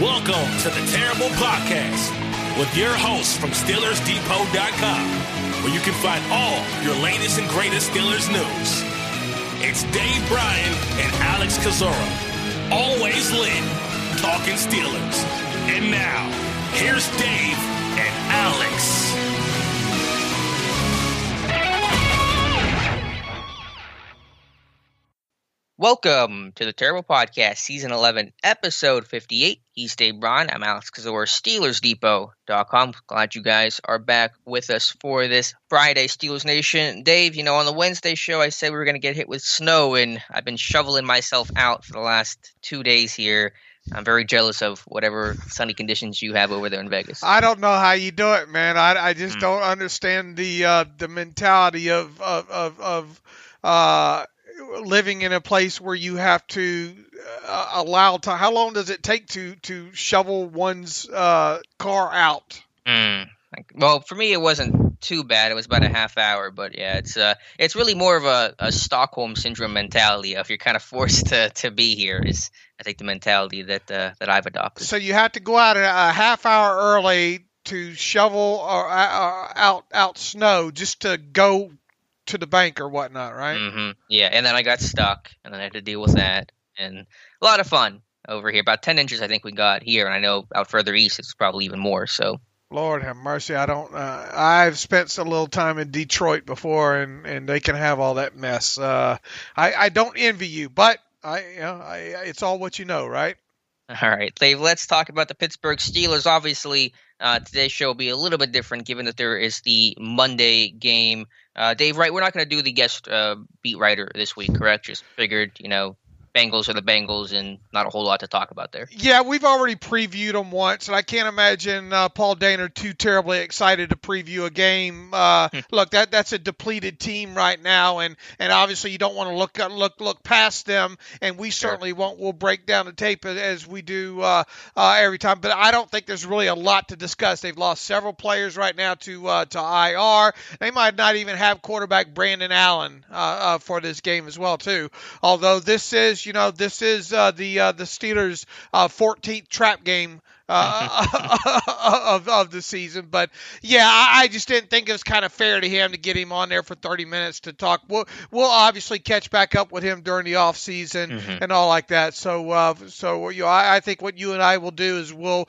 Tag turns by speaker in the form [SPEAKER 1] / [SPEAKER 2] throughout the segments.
[SPEAKER 1] Welcome to the Terrible Podcast with your hosts from SteelersDepot.com, where you can find all your latest and greatest Steelers news. It's Dave Bryan and Alex Kozora, always lit, talking Steelers. And now, here's Dave and Alex.
[SPEAKER 2] Welcome to the Terrible Podcast, Season 11, Episode 58. He's Dave Bryan. I'm Alex Kozora, SteelersDepot.com. Glad you guys are back with us for this Friday Steelers Nation. Dave, on the Wednesday show, I said we were going to get hit with snow, and I've been shoveling myself out for the last 2 days here. I'm very jealous of whatever sunny conditions you have over there in Vegas.
[SPEAKER 3] I don't know how you do it, man. I just don't understand the mentality of living in a place where you have to allow time. How long does it take to shovel one's car out?
[SPEAKER 2] Well, for me, it wasn't too bad. It was about a half hour, but yeah, it's really more of a Stockholm syndrome mentality. If you're kind of forced to be here, is I think the mentality that I've adopted. So
[SPEAKER 3] you have to go out a half hour early to shovel or out snow just to go to the bank or whatnot, right?
[SPEAKER 2] Mm-hmm. Yeah, and then I got stuck, and then I had to deal with that, and a lot of fun over here. About 10 inches, I think we got here, and I know out further east it's probably even more. So,
[SPEAKER 3] Lord have mercy, I don't. I've spent a little time in Detroit before, and they can have all that mess. I don't envy you, but it's all what you know, right?
[SPEAKER 2] All right, Dave, let's talk about the Pittsburgh Steelers. Obviously, today's show will be a little bit different given that there is the Monday game. Dave, right, we're not going to do the guest beat writer this week, correct? Just figured, Bengals are the Bengals and not a whole lot to talk about there.
[SPEAKER 3] Yeah, we've already previewed them once, and I can't imagine Paul Dehner too terribly excited to preview a game. Look, that's a depleted team right now, and obviously you don't want to look past them, and we certainly won't. We'll break down the tape as we do every time, but I don't think there's really a lot to discuss. They've lost several players right now to IR. They might not even have quarterback Brandon Allen for this game as well, too, although this is the Steelers' 14th trap game of the season. But yeah, I just didn't think it was kind of fair to him to get him on there for 30 minutes to talk. We'll obviously catch back up with him during the off season and all like that. So I think what you and I will do is we'll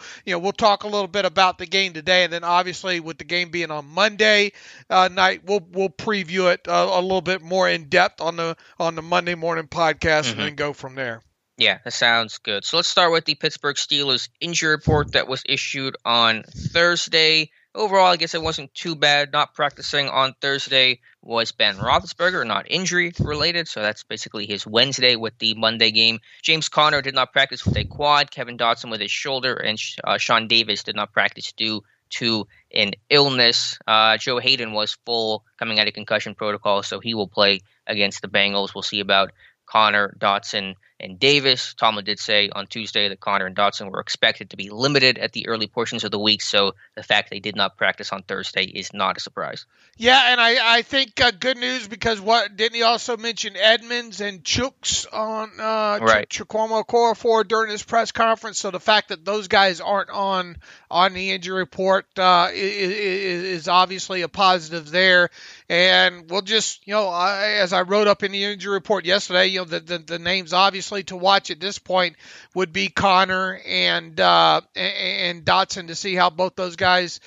[SPEAKER 3] talk a little bit about the game today, and then obviously with the game being on Monday night, we'll preview it a little bit more in depth on the Monday morning podcast and then go from there.
[SPEAKER 2] Yeah, that sounds good. So let's start with the Pittsburgh Steelers injury report that was issued on Thursday. Overall, I guess it wasn't too bad. Not practicing on Thursday was Ben Roethlisberger, not injury related. So that's basically his Wednesday with the Monday game. James Conner did not practice with a quad. Kevin Dotson with his shoulder. And Sean Davis did not practice due to an illness. Joe Hayden was full coming out of concussion protocol, so he will play against the Bengals. We'll see about Conner, Dotson, and Davis. Tomlin did say on Tuesday that Conner and Dotson were expected to be limited at the early portions of the week, so the fact they did not practice on Thursday is not a surprise.
[SPEAKER 3] Yeah, and I think good news because didn't he also mention Edmonds and Chooks on Chukwuma Okorafor during his press conference? So the fact that those guys aren't on the injury report is obviously a positive there. And we'll just, as I wrote up in the injury report yesterday, the names obviously to watch at this point would be Conner and Dotson to see how both those guys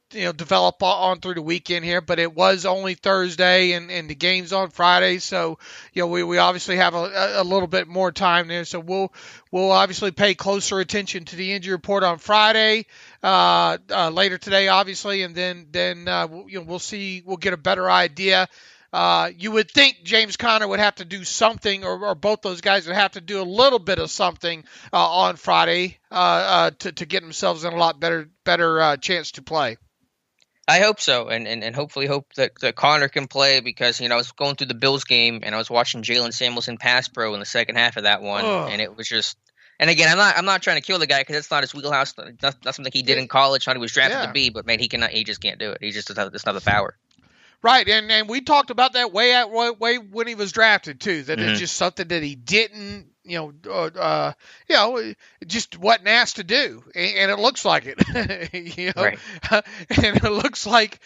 [SPEAKER 3] develop on through the weekend here. But it was only Thursday and the game's on Friday, so we obviously have a little bit more time there. So we'll obviously pay closer attention to the injury report on Friday later today, obviously, and then we'll see. We'll get a better idea. You would think James Conner would have to do something, or both those guys would have to do a little bit of something on Friday to get themselves in a lot better chance to play.
[SPEAKER 2] I hope so, and hopefully hope that Conner can play because, I was going through the Bills game and I was watching Jalen Samuelson pass pro in the second half of that one, and it was just – and again, I'm not trying to kill the guy because it's not his wheelhouse. That's something he did in college, not he was drafted to be, but, man, he just can't do it. He just doesn't have the power.
[SPEAKER 3] Right, and we talked about that way when he was drafted too. That it's just something that he didn't just wasn't asked to do, and it looks like it.
[SPEAKER 2] Right.
[SPEAKER 3] And it looks like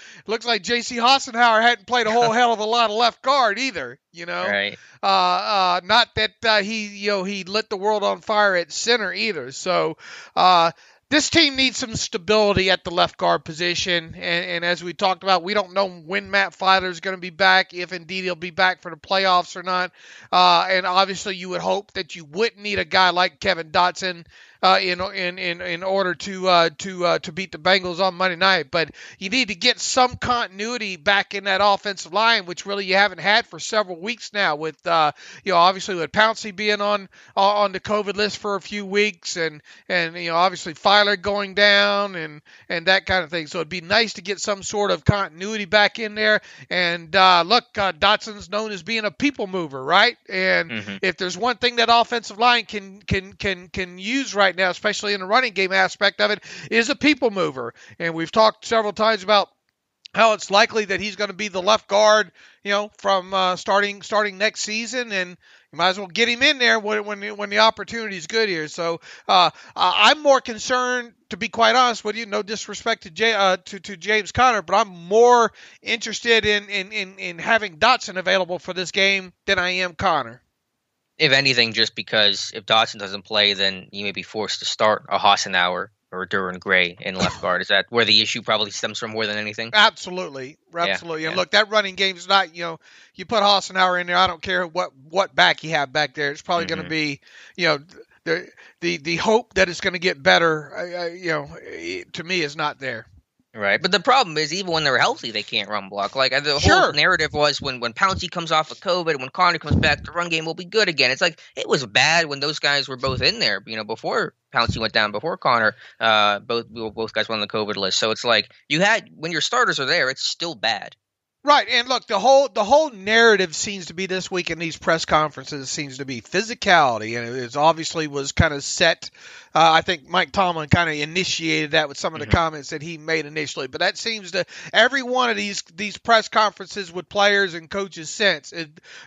[SPEAKER 3] J.C. Hassenauer hadn't played a whole hell of a lot of left guard either.
[SPEAKER 2] Right.
[SPEAKER 3] Not that he lit the world on fire at center either. So this team needs some stability at the left guard position, and as we talked about, we don't know when Matt Filer is going to be back, if indeed he'll be back for the playoffs or not. And obviously, you would hope that you wouldn't need a guy like Kevin Dotson in order to beat the Bengals on Monday night. But you need to get some continuity back in that offensive line, which really you haven't had for several weeks now. With obviously with Pouncey being on the COVID list for a few weeks, and obviously Filer going down and that kind of thing. So it'd be nice to get some sort of continuity back in there. And Dotson's known as being a people mover, right? And if there's one thing that offensive line can use right now, especially in the running game aspect of it, is a people mover. And we've talked several times about how it's likely that he's going to be the left guard, from starting next season, and you might as well get him in there when the opportunity is good here. So I'm more concerned, to be quite honest with you, no disrespect to James Conner, but I'm more interested in having Dotson available for this game than I am Conner.
[SPEAKER 2] If anything, just because if Dotson doesn't play, then you may be forced to start a Hassenauer or Duran Gray in left guard. Is that where the issue probably stems from more than anything?
[SPEAKER 3] Absolutely.
[SPEAKER 2] Yeah.
[SPEAKER 3] And look, that running game is not, you put Hassenauer in there, I don't care what back you have back there. It's probably going to be, the hope that it's going to get better, to me is not there.
[SPEAKER 2] Right, but the problem is even when they're healthy, they can't run block. Like the whole narrative was when Pouncey comes off of COVID, when Conner comes back, the run game will be good again. It's like it was bad when those guys were both in there. Before Pouncey went down, before Conner, both guys were on the COVID list. So it's like when your starters are there, it's still bad.
[SPEAKER 3] Right, and look, the whole narrative seems to be this week in these press conferences seems to be physicality, and it obviously was kind of set. I think Mike Tomlin kind of initiated that with some of the comments that he made initially, but that seems to every one of these press conferences with players and coaches since.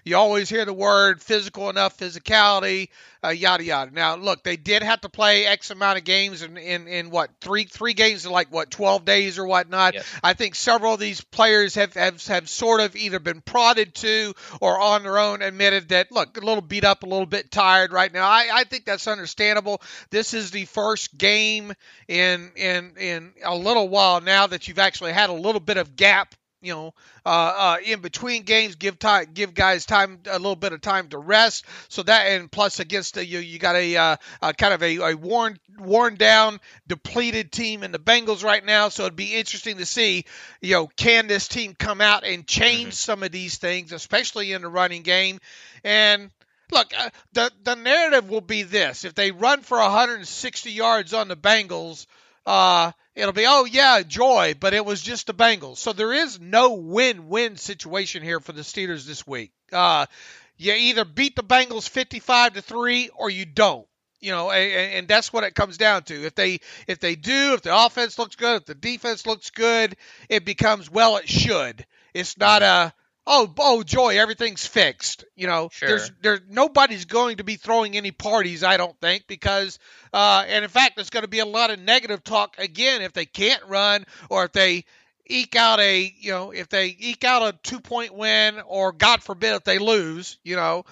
[SPEAKER 3] You always hear the word physical enough, physicality, yada yada. Now, look, they did have to play X amount of games in what three games in 12 days or whatnot.
[SPEAKER 2] Yes.
[SPEAKER 3] I think several of these players have sort of either been prodded to or on their own admitted that, look, a little beat up, a little bit tired right now. I think that's understandable. This is the first game in a little while now that you've actually had a little bit of gap, in between games, give guys time, a little bit of time to rest. So that, and plus against you got a kind of a worn down, depleted team in the Bengals right now. So it'd be interesting to see, can this team come out and change some of these things, especially in the running game. And look, the narrative will be this: if they run for 160 yards on the Bengals, it'll be, oh yeah, joy, but it was just the Bengals. So there is no win-win situation here for the Steelers this week. You either beat the Bengals 55-3 or you don't. And that's what it comes down to. If the offense looks good, if the defense looks good, it becomes, well, it should. It's not a, oh joy, everything's fixed.
[SPEAKER 2] Sure.
[SPEAKER 3] There's nobody's going to be throwing any parties, I don't think, because and in fact, there's going to be a lot of negative talk again if they can't run, or if they eke out a 2-point win, or God forbid if they lose, that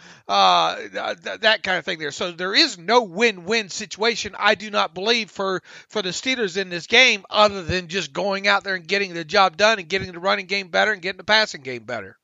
[SPEAKER 3] kind of thing there. So there is no win-win situation, I do not believe, for the Steelers in this game, other than just going out there and getting the job done and getting the running game better and getting the passing game better.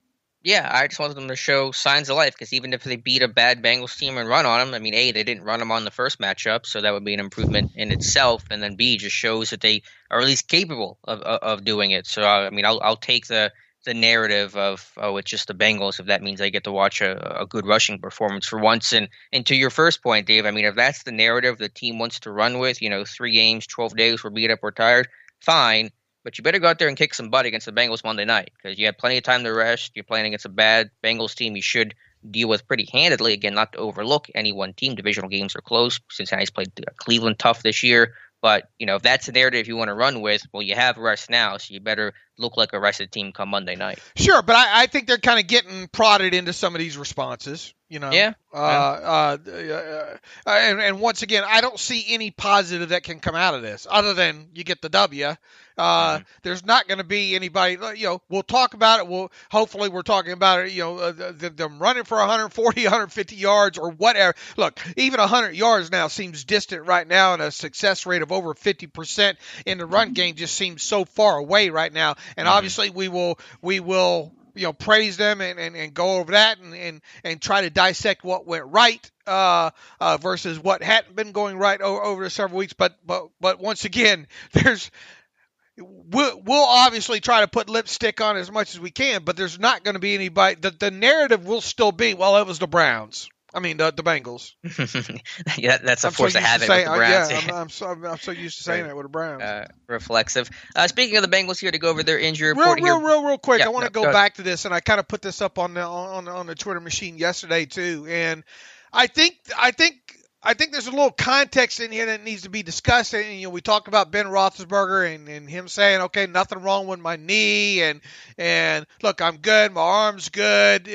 [SPEAKER 2] Yeah, I just wanted them to show signs of life, because even if they beat a bad Bengals team and run on them, they didn't run them on the first matchup, so that would be an improvement in itself, and then B, just shows that they are at least capable of doing it. So, I'll take the narrative of, it's just the Bengals, if that means I get to watch a good rushing performance for once. And to your first point, Dave, if that's the narrative the team wants to run with, 3 games, 12 days, we're beat up, we're tired, fine. But you better go out there and kick some butt against the Bengals Monday night, because you have plenty of time to rest. You're playing against a bad Bengals team you should deal with pretty handedly. Again, not to overlook any one team. Divisional games are close. Cincinnati's played Cleveland tough this year. But, if that's the narrative you want to run with, well, you have rest now, so you better look like a rested team come Monday night.
[SPEAKER 3] Sure, but I think they're kind of getting prodded into some of these responses.
[SPEAKER 2] Yeah.
[SPEAKER 3] And once again, I don't see any positive that can come out of this other than you get the W. There's not going to be anybody, we'll talk about it. Hopefully we're talking about it, them running for 140, 150 yards or whatever. Look, even 100 yards now seems distant right now, and a success rate of over 50% in the run game just seems so far away right now. And obviously we will praise them and go over that and try to dissect what went right versus what hadn't been going right over the several weeks. But once again, we'll obviously try to put lipstick on as much as we can, but there's not going to be anybody. The narrative will still be, well, it was the Browns. I mean, the Bengals.
[SPEAKER 2] Yeah, that's a force of habit with the Browns.
[SPEAKER 3] Yeah, I'm so used to saying that with the Browns.
[SPEAKER 2] Reflexive. Speaking of the Bengals, here to go over their injury
[SPEAKER 3] report
[SPEAKER 2] here.
[SPEAKER 3] Real quick. I want to go back to this, and I kind of put this up on the Twitter machine yesterday too. And I think there's a little context in here that needs to be discussed. And we talked about Ben Roethlisberger and him saying, "Okay, nothing wrong with my knee, and look, I'm good. My arm's good."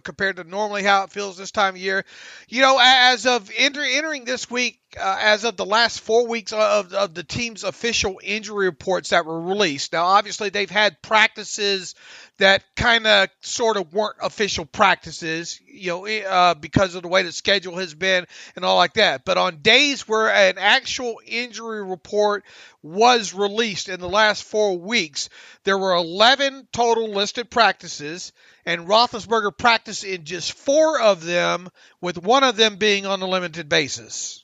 [SPEAKER 3] Compared to normally how it feels this time of year. As of entering this week, as of the last 4 weeks of the team's official injury reports that were released. Now, obviously, they've had practices that kind of sort of weren't official practices, because of the way the schedule has been and all like that. But on days where an actual injury report was released in the last 4 weeks, there were 11 total listed practices, and Roethlisberger practiced in just 4 of them, with one of them being on a limited basis.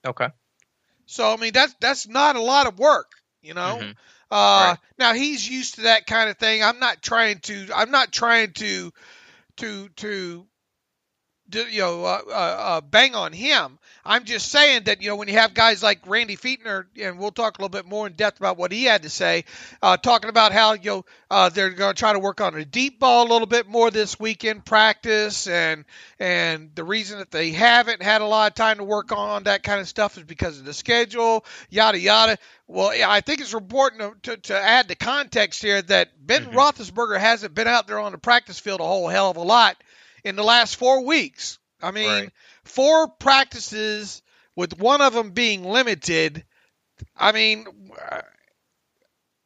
[SPEAKER 2] Okay.
[SPEAKER 3] So, I mean, that's not a lot of work, Right. Now he's used to that kind of thing. I'm not trying to bang on him. I'm just saying that, when you have guys like Randy Fichtner, and we'll talk a little bit more in depth about what he had to say, talking about how, they're going to try to work on a deep ball a little bit more this week in practice. And the reason that they haven't had a lot of time to work on that kind of stuff is because of the schedule, yada, yada. Well, yeah, I think it's important to add the context here that Ben Roethlisberger hasn't been out there on the practice field a whole hell of a lot in the last 4 weeks. I mean, right. 4 practices with one of them being limited. I mean,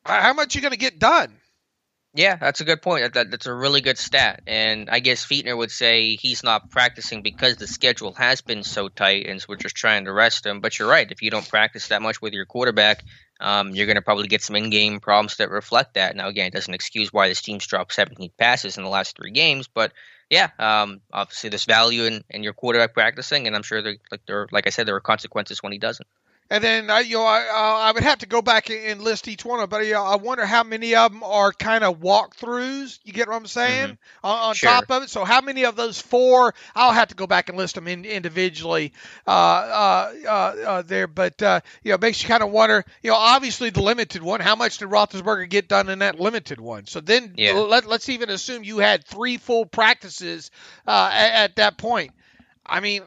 [SPEAKER 3] how much are you going to get done?
[SPEAKER 2] Yeah, that's a good point. That's a really good stat. And I guess Fichtner would say he's not practicing because the schedule has been so tight, and so we're just trying to rest him. But you're right. If you don't practice that much with your quarterback, you're going to probably get some in-game problems that reflect that. Now, again, it doesn't excuse why this team's dropped 17 passes in the last 3 games, but yeah, obviously there's value in your quarterback practicing, and I'm sure like I said, there are consequences when he doesn't.
[SPEAKER 3] And then I would have to go back and list each one of them, but I wonder how many of them are kind of walkthroughs. You get what I'm saying? On sure. Top of it. So how many of those 4? I'll have to go back and list them individually there. But makes you kind of wonder. Obviously the limited one. How much did Roethlisberger get done in that limited one? So then let's even assume you had 3 full practices at that point. I mean,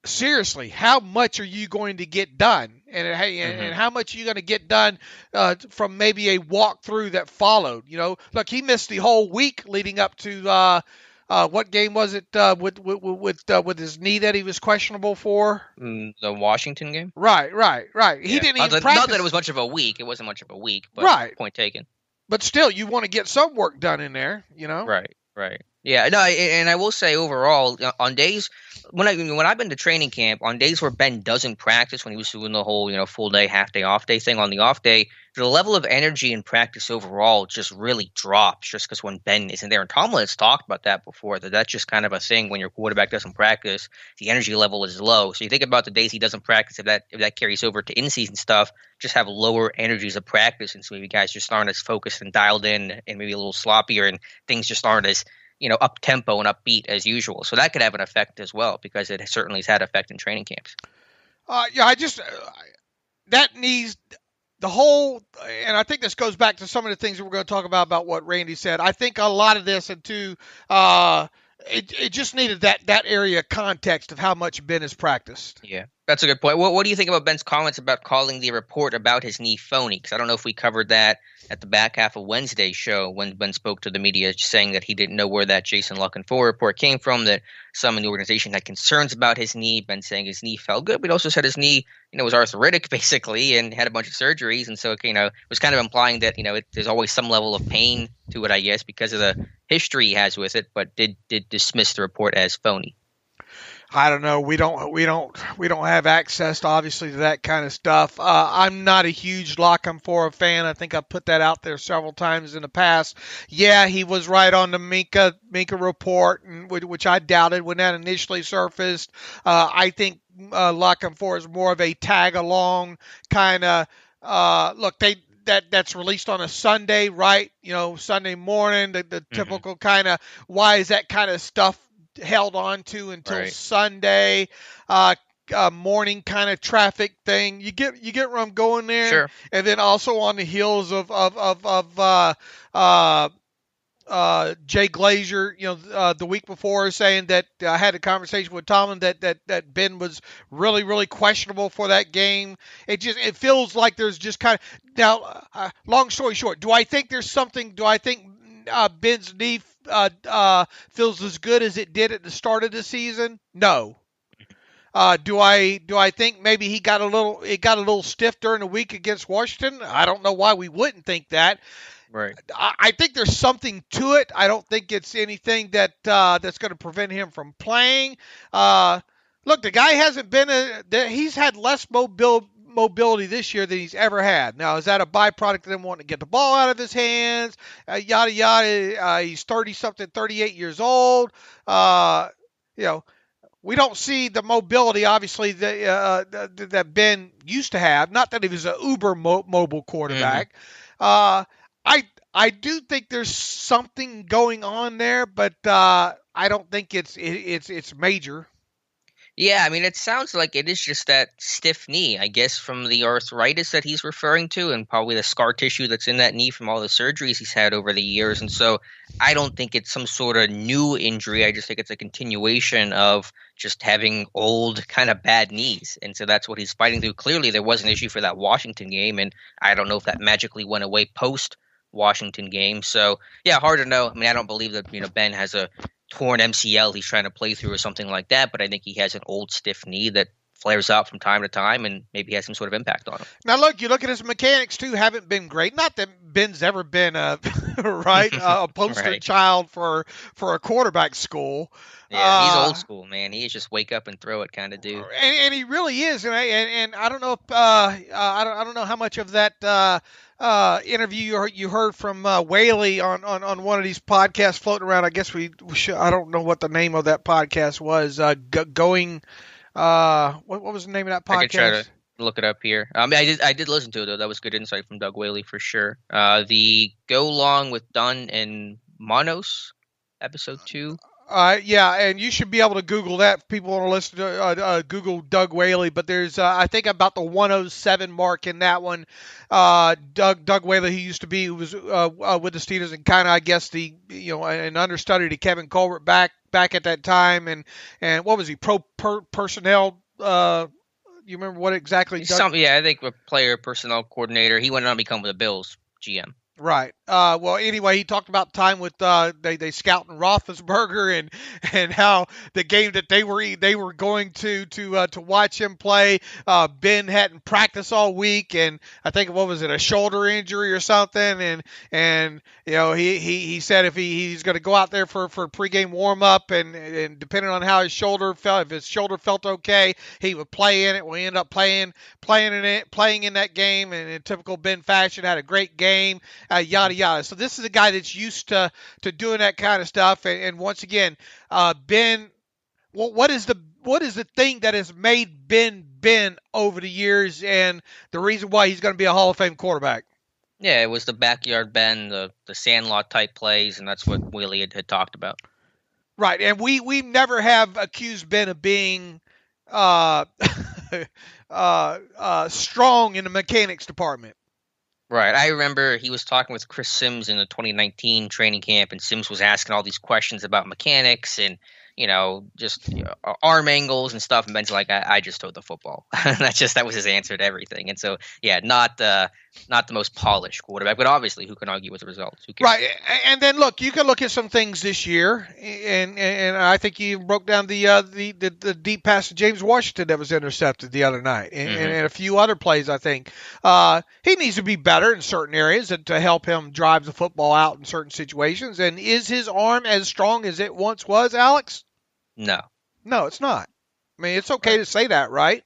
[SPEAKER 3] seriously, how much are you going to get done? And how much are you going to get done from maybe a walkthrough that followed? Look, he missed the whole week leading up to what game was it with his knee that he was questionable for?
[SPEAKER 2] The Washington game?
[SPEAKER 3] Right. He didn't even practice.
[SPEAKER 2] Not that it was much of a week. It wasn't much of a week, but
[SPEAKER 3] right.
[SPEAKER 2] Point taken.
[SPEAKER 3] But still, you want to get some work done in there,
[SPEAKER 2] Right. Yeah, no, and I will say overall, on days when I've been to training camp, on days where Ben doesn't practice, when he was doing the whole full day, half day, off day thing, on the off day, the level of energy in practice overall just really drops, just because when Ben isn't there. And Tomlin's talked about that before, that's just kind of a thing when your quarterback doesn't practice, the energy level is low. So you think about the days he doesn't practice, if that carries over to in-season stuff, just have lower energies of practice, and so maybe guys just aren't as focused and dialed in, and maybe a little sloppier, and things just aren't as up tempo and upbeat as usual. So that could have an effect as well, because it certainly has had effect in training camps.
[SPEAKER 3] That needs the whole, and I think this goes back to some of the things that we're going to talk about what Randy said. I think a lot of this, and to It just needed that area of context of how much Ben has practiced.
[SPEAKER 2] Yeah, that's a good point. What do you think about Ben's comments about calling the report about his knee phony? Because I don't know if we covered that at the back half of Wednesday's show when Ben spoke to the media, saying that he didn't know where that Jason Luck-and-Full report came from, that some in the organization had concerns about his knee. Ben saying his knee felt good, but he also said his knee, was arthritic basically and had a bunch of surgeries. And so, it was kind of implying that, there's always some level of pain to it, I guess, because of the history he has with it, but did dismiss the report as phony.
[SPEAKER 3] I don't know. We don't have access to, obviously, to that kind of stuff. I'm not a huge Lock-and-Full fan. I think I've put that out there several times in the past. Yeah, he was right on the Minka report, which I doubted when that initially surfaced. I think Lock-and-Full is more of a tag along kind of look. That's released on a Sunday, right? Sunday morning. The typical kind of why is that kind of stuff held on to until Sunday morning kind of traffic thing. You get where I'm going there.
[SPEAKER 2] Sure.
[SPEAKER 3] And then also on the heels of Jay Glazer, the week before, saying that I had a conversation with Tomlin that Ben was really, really questionable for that game. It feels like there's just kind of now. Long story short, do I think there's something? Do I think Ben's knee feels as good as it did at the start of the season? No. Do I think maybe it got a little stiff during the week against Washington? I don't know why we wouldn't think that.
[SPEAKER 2] Right.
[SPEAKER 3] I think there's something to it. I don't think it's anything that's going to prevent him from playing. Look, the guy hasn't been he's had less mobility this year than he's ever had. Now, is that a byproduct of him wanting to get the ball out of his hands? Yada yada. He's 30-something, 38 years old. We don't see the mobility, obviously, that Ben used to have. Not that he was an uber mobile quarterback. Mm-hmm. I do think there's something going on there, but I don't think it's major.
[SPEAKER 2] Yeah, I mean, it sounds like it is just that stiff knee, I guess, from the arthritis that he's referring to, and probably the scar tissue that's in that knee from all the surgeries he's had over the years. And so I don't think it's some sort of new injury. I just think it's a continuation of just having old kind of bad knees. And so that's what he's fighting through. Clearly, there was an issue for that Washington game, and I don't know if that magically went away post-Washington game. So, yeah, hard to know. I mean, I don't believe that, Ben has a torn MCL he's trying to play through or something like that, but I think he has an old stiff knee that flares out from time to time and maybe has some sort of impact on him.
[SPEAKER 3] Now look, you look at his mechanics too, haven't been great. Not that Ben's ever been a poster child for a quarterback school.
[SPEAKER 2] Yeah, he's old school, man. He is just wake up and throw it kind of dude.
[SPEAKER 3] And he really is. And I don't know if I don't know how much of that interview you heard from Whaley on one of these podcasts floating around. I guess we should. I don't know what the name of that podcast was. What was the name of that podcast?
[SPEAKER 2] I could try to look it up here. I did listen to it though. That was good insight from Doug Whaley for sure. The Go Long with Dunn and Monos, episode 2.
[SPEAKER 3] Yeah, and you should be able to Google that. If people want to listen to Google Doug Whaley, but there's I think about the 107 mark in that one. Doug Whaley, who used to be with the Steelers and kind of I guess an understudy to Kevin Colbert back at that time, and what was he personnel? You remember what exactly?
[SPEAKER 2] I think a player personnel coordinator. He went on to become the Bills GM.
[SPEAKER 3] Right. Well, anyway, he talked about time with they scouting Roethlisberger and how the game that they were going to watch him play. Ben hadn't practiced all week, and I think what was it, a shoulder injury or something, and he said if he's going to go out there for a pregame warm up and depending on how his shoulder felt, if his shoulder felt okay, he would play in it. We end up playing in that game, and in typical Ben fashion, had a great game. Yada yada. So this is a guy that's used to doing that kind of stuff. And once again, Ben, what is the thing that has made Ben over the years, and the reason why he's going to be a Hall of Fame quarterback?
[SPEAKER 2] Yeah, it was the backyard Ben, the Sandlot type plays, and that's what Willie had talked about.
[SPEAKER 3] Right, and we never have accused Ben of being strong in the mechanics department.
[SPEAKER 2] Right. I remember he was talking with Chris Sims in the 2019 training camp, and Sims was asking all these questions about mechanics and, just arm angles and stuff. And Ben's like, I just throw the football. That was his answer to everything. And so, yeah, not the most polished quarterback, but obviously who can argue with the results? Who cares?
[SPEAKER 3] Right. And then look, you can look at some things this year, and I think you broke down the deep pass to James Washington that was intercepted the other night, and a few other plays. I think he needs to be better in certain areas to help him drive the football out in certain situations. And is his arm as strong as it once was, Alex?
[SPEAKER 2] No,
[SPEAKER 3] it's not. I mean, it's okay to say that, right?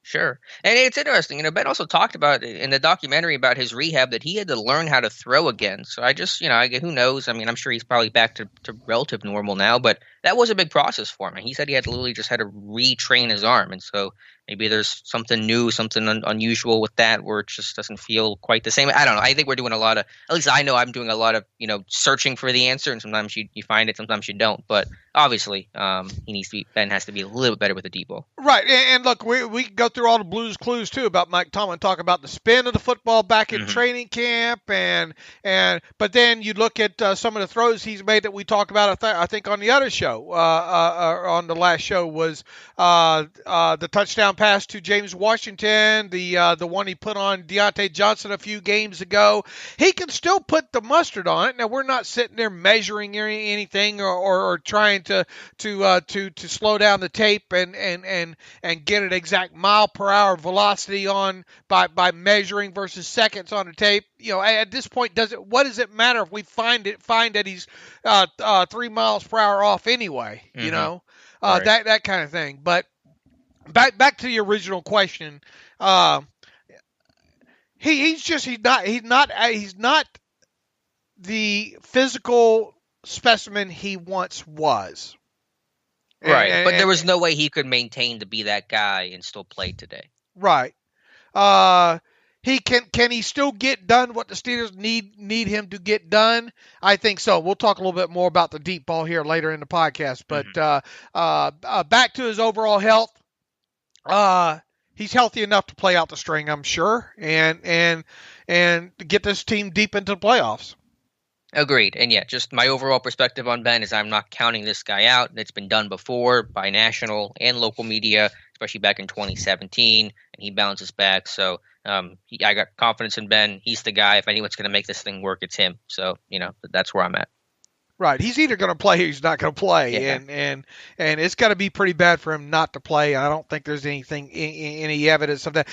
[SPEAKER 2] Sure. And it's interesting. Ben also talked about in the documentary about his rehab that he had to learn how to throw again. So I just, who knows? I mean, I'm sure he's probably back to relative normal now, but that was a big process for him. And he said he had literally just had to retrain his arm. And so maybe there's something new, something unusual with that where it just doesn't feel quite the same. I don't know. I think we're doing a lot of, at least I know I'm doing a lot of, searching for the answer. And sometimes you find it, sometimes you don't. But obviously, Ben has to be a little bit better with the deep ball.
[SPEAKER 3] Right. And look, we go through all the Blues Clues too about Mike Tomlin talking about the spin of the football back in training camp, but then you look at some of the throws he's made that we talked about. I think on the other show, on the last show was the touchdown pass to James Washington, the one he put on Deontay Johnson a few games ago. He can still put the mustard on it. Now we're not sitting there measuring anything or trying to slow down the tape and get an exact mile per hour velocity on by measuring versus seconds on the tape. At this point, what does it matter if we find that he's 3 miles per hour off anyway? Right. That kind of thing. But back to the original question, he's not the physical specimen he once was.
[SPEAKER 2] Right, but there was no way he could maintain to be that guy and still play today.
[SPEAKER 3] Right. He can he still get done what the Steelers need him to get done? I think so. We'll talk a little bit more about the deep ball here later in the podcast. But back to his overall health. He's healthy enough to play out the string, I'm sure, and get this team deep into the playoffs.
[SPEAKER 2] Agreed. And yeah, just my overall perspective on Ben is I'm not counting this guy out. It's been done before by national and local media, especially back in 2017, and he bounces back. So I got confidence in Ben. He's the guy. If anyone's going to make this thing work, it's him. So, that's where I'm at.
[SPEAKER 3] Right. He's either going to play or he's not going to play. Yeah. And it's got to be pretty bad for him not to play. I don't think there's any evidence of that.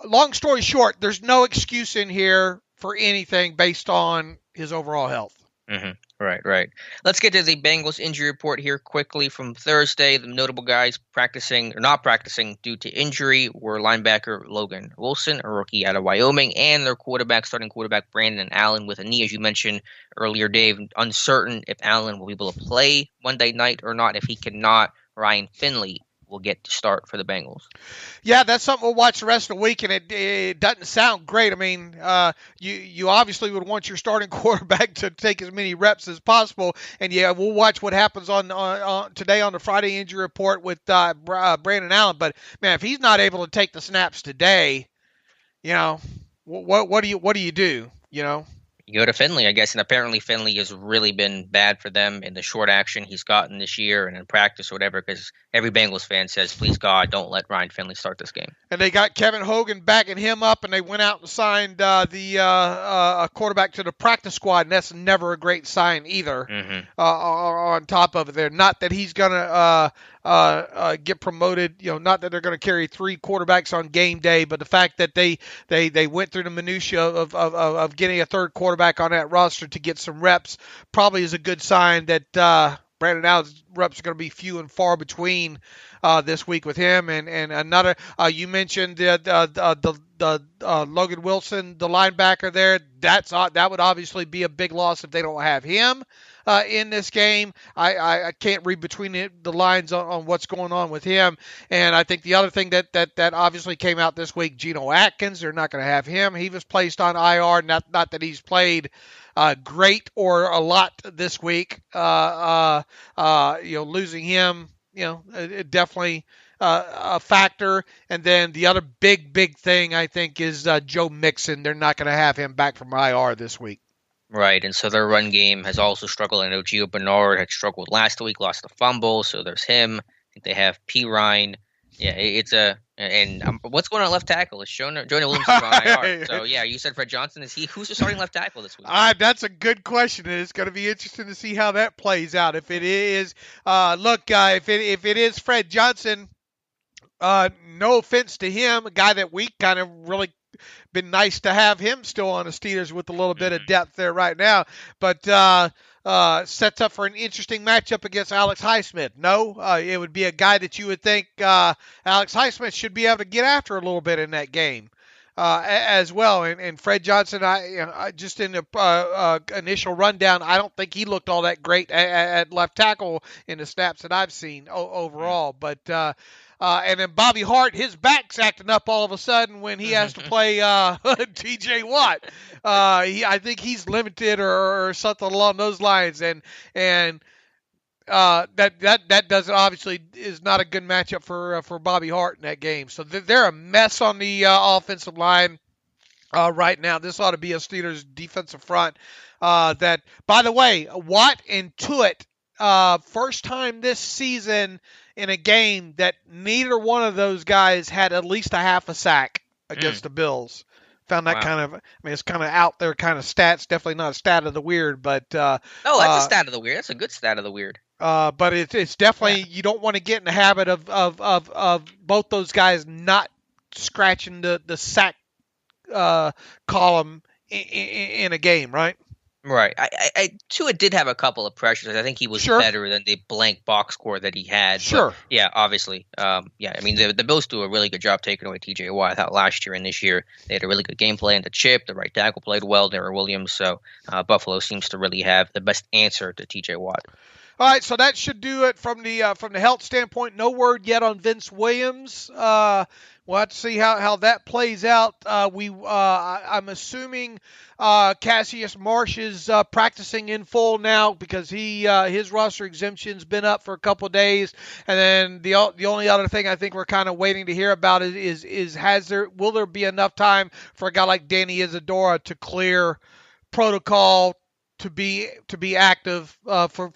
[SPEAKER 3] Long story short, there's no excuse in here for anything based on his overall health.
[SPEAKER 2] Mm-hmm. Right. Let's get to the Bengals injury report here quickly from Thursday. The notable guys practicing or not practicing due to injury were linebacker Logan Wilson, a rookie out of Wyoming, and their starting quarterback Brandon Allen with a knee, as you mentioned earlier, Dave. Uncertain if Allen will be able to play Monday night or not. If he cannot, Ryan Finley will get to start for the Bengals.
[SPEAKER 3] Yeah, that's something we'll watch the rest of the week, and it doesn't sound great. I mean, you obviously would want your starting quarterback to take as many reps as possible, and yeah, we'll watch what happens on today on the Friday injury report with Brandon Allen. But man, if he's not able to take the snaps today, what do you do?
[SPEAKER 2] You go to Finley, I guess, and apparently Finley has really been bad for them in the short action he's gotten this year and in practice or whatever, because every Bengals fan says, please God, don't let Ryan Finley start this game.
[SPEAKER 3] And they got Kevin Hogan backing him up, and they went out and signed a quarterback to the practice squad, and that's never a great sign either. On top of it there. Not that he's going to get promoted, not that they're going to carry 3 quarterbacks on game day, but the fact that they went through the minutia of getting a third quarterback on that roster to get some reps probably is a good sign that Brandon Allen's reps are going to be few and far between this week with him. And another, you mentioned the Logan Wilson, the linebacker there. That would obviously be a big loss if they don't have him in this game. I can't read between the lines on what's going on with him. And I think the other thing that obviously came out this week, Geno Atkins, they're not going to have him. He was placed on IR. Not that he's played great or a lot this week. Losing him, it definitely a factor. And then the other big thing, I think, is Joe Mixon. They're not going to have him back from IR this week.
[SPEAKER 2] Right, and so their run game has also struggled. I know Gio Bernard had struggled last week, lost a fumble, so there's him. I think they have P. Ryan. Yeah, it's what's going on left tackle? It's Jonah Williams on IR. So yeah, you said Fred Johnson. Who's the starting left tackle this week?
[SPEAKER 3] That's a good question. It's going to be interesting to see how that plays out. If it is, if it is Fred Johnson, no offense to him, a guy that we kind of really been nice to have him still on the Steelers with a little bit of depth there right now, but sets up for an interesting matchup against Alex Highsmith. No, it would be a guy that you would think Alex Highsmith should be able to get after a little bit in that game as well. And Fred Johnson, I just in the initial rundown, I don't think he looked all that great at left tackle in the snaps that I've seen overall, but and then Bobby Hart, his back's acting up all of a sudden when he has to play T.J. Watt. I think he's limited or something along those lines, and that doesn't obviously is not a good matchup for Bobby Hart in that game. So they're a mess on the offensive line right now. This ought to be a Steelers defensive front. That, by the way, Watt and Tuitt, first time this season in a game that neither one of those guys had at least a half a sack against the Bills. Found that it's kind of out there kind of stats. Definitely not a stat of the weird, but
[SPEAKER 2] that's a stat of the weird. That's a good stat of the weird.
[SPEAKER 3] But it's definitely you don't want to get in the habit of both those guys not scratching the sack column in a game, right?
[SPEAKER 2] Right. Tua did have a couple of pressures. I think he was better than the blank box score that he had.
[SPEAKER 3] Sure.
[SPEAKER 2] But yeah, obviously. I mean, the Bills do a really good job taking away T.J. Watt. I thought last year and this year they had a really good game plan to chip. The right tackle played well, Darrell Williams. So Buffalo seems to really have the best answer to T.J. Watt.
[SPEAKER 3] All right, so that should do it from the health standpoint. No word yet on Vince Williams. We'll have to see how that plays out. I'm assuming Cassius Marsh is practicing in full now because his roster exemption's been up for a couple of days. And then the only other thing I think we're kind of waiting to hear about is will there be enough time for a guy like Danny Isadora to clear protocol to be active for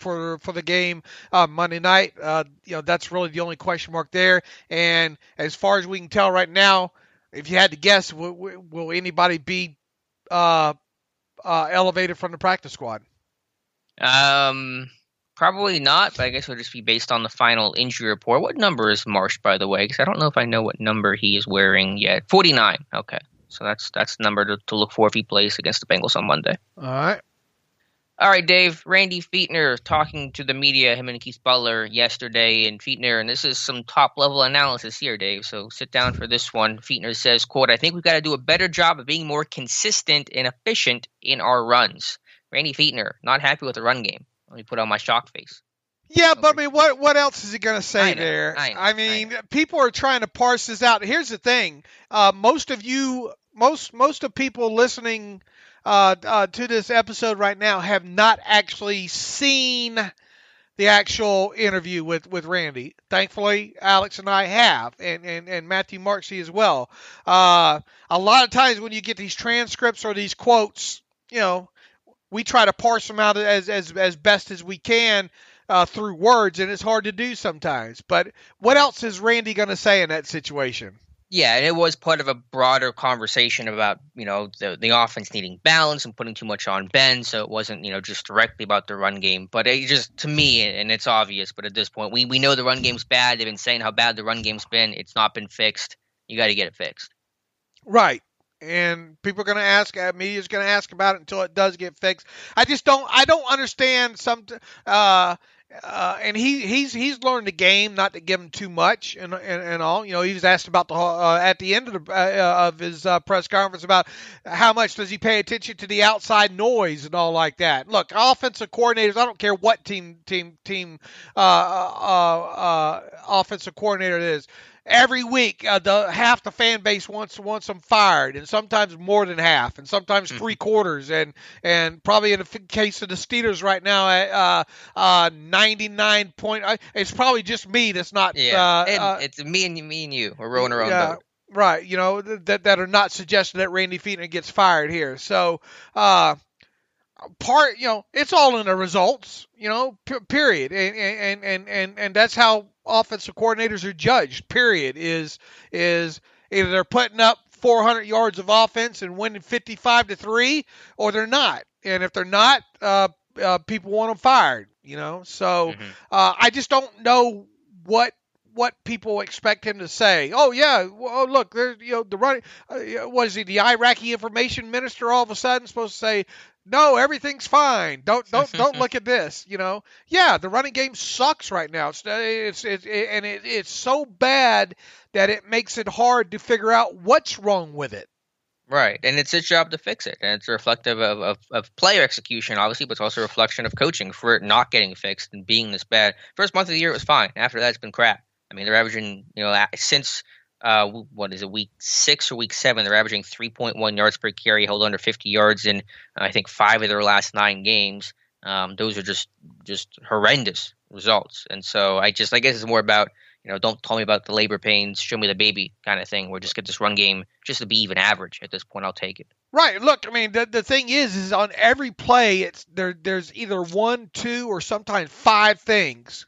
[SPEAKER 3] the game Monday night. That's really the only question mark there. And as far as we can tell right now, if you had to guess, will anybody be elevated from the practice squad?
[SPEAKER 2] Probably not, but I guess it'll just be based on the final injury report. What number is Marsh, by the way? Because I don't know if I know what number he is wearing yet. 49. Okay, so that's the number to look for if he plays against the Bengals on Monday. All right, Dave. Randy Fichtner talking to the media, him and Keith Butler yesterday, and Fichtner, and this is some top-level analysis here, Dave, so sit down for this one. Fichtner says, quote, "I think we've got to do a better job of being more consistent and efficient in our runs." Randy Fichtner, not happy with the run game. Let me put on my shock face.
[SPEAKER 3] Yeah, but I mean, what else is he going to say there? I mean, people are trying to parse this out. Here's the thing. Most of people listening to this episode right now have not actually seen the actual interview with Randy. Thankfully, Alex and I have, and Matthew Marksey as well. A lot of times when you get these transcripts or these quotes, we try to parse them out as best as we can through words, and it's hard to do sometimes. But what else is Randy going to say in that situation?
[SPEAKER 2] Yeah, and it was part of a broader conversation about, the offense needing balance and putting too much on Ben, so it wasn't, just directly about the run game. But it just, to me, and it's obvious, but at this point, we know the run game's bad. They've been saying how bad the run game's been. It's not been fixed. You got to get it fixed. Right.
[SPEAKER 3] And people are going to ask, media's going to ask about it until it does get fixed. I don't understand and he's learned the game, not to give him too much and all. He was asked about at the end of his press conference about how much does he pay attention to the outside noise and all like that. Look, offensive coordinators, I don't care what team offensive coordinator it is. every week, half the fan base wants them fired, and sometimes more than half, and sometimes 3/4, and probably in the case of the Steelers right now, 99 point. It's probably just me that's not.
[SPEAKER 2] Yeah, it's me and you. We're rowing our own boat.
[SPEAKER 3] Right, that are not suggesting that Randy Fichtner gets fired here. So, it's all in the results, period. And that's how offensive coordinators are judged, period, is either they're putting up 400 yards of offense and winning 55-3, or they're not. And if they're not, people want them fired, So I just don't know what people expect him to say. Oh yeah, well look, there's the running. What is he? The Iraqi information minister all of a sudden supposed to say, no, everything's fine. Don't look at this. Yeah, the running game sucks right now. It's so bad that it makes it hard to figure out what's wrong with it.
[SPEAKER 2] Right, and it's his job to fix it, and it's reflective of player execution, obviously, but it's also a reflection of coaching for it not getting fixed and being this bad. First month of the year it was fine. After that, it's been crap. I mean, they're averaging, since week 6 or week 7, they're averaging 3.1 yards per carry, held under 50 yards in, I think, 5 of their last 9 games. Those are just horrendous results. And so I guess it's more about, don't tell me about the labor pains, show me the baby kind of thing, where just get this run game just to be even average. At this point, I'll take it.
[SPEAKER 3] Right. Look, I mean, the thing is on every play, there's either 1, 2, or sometimes 5 things.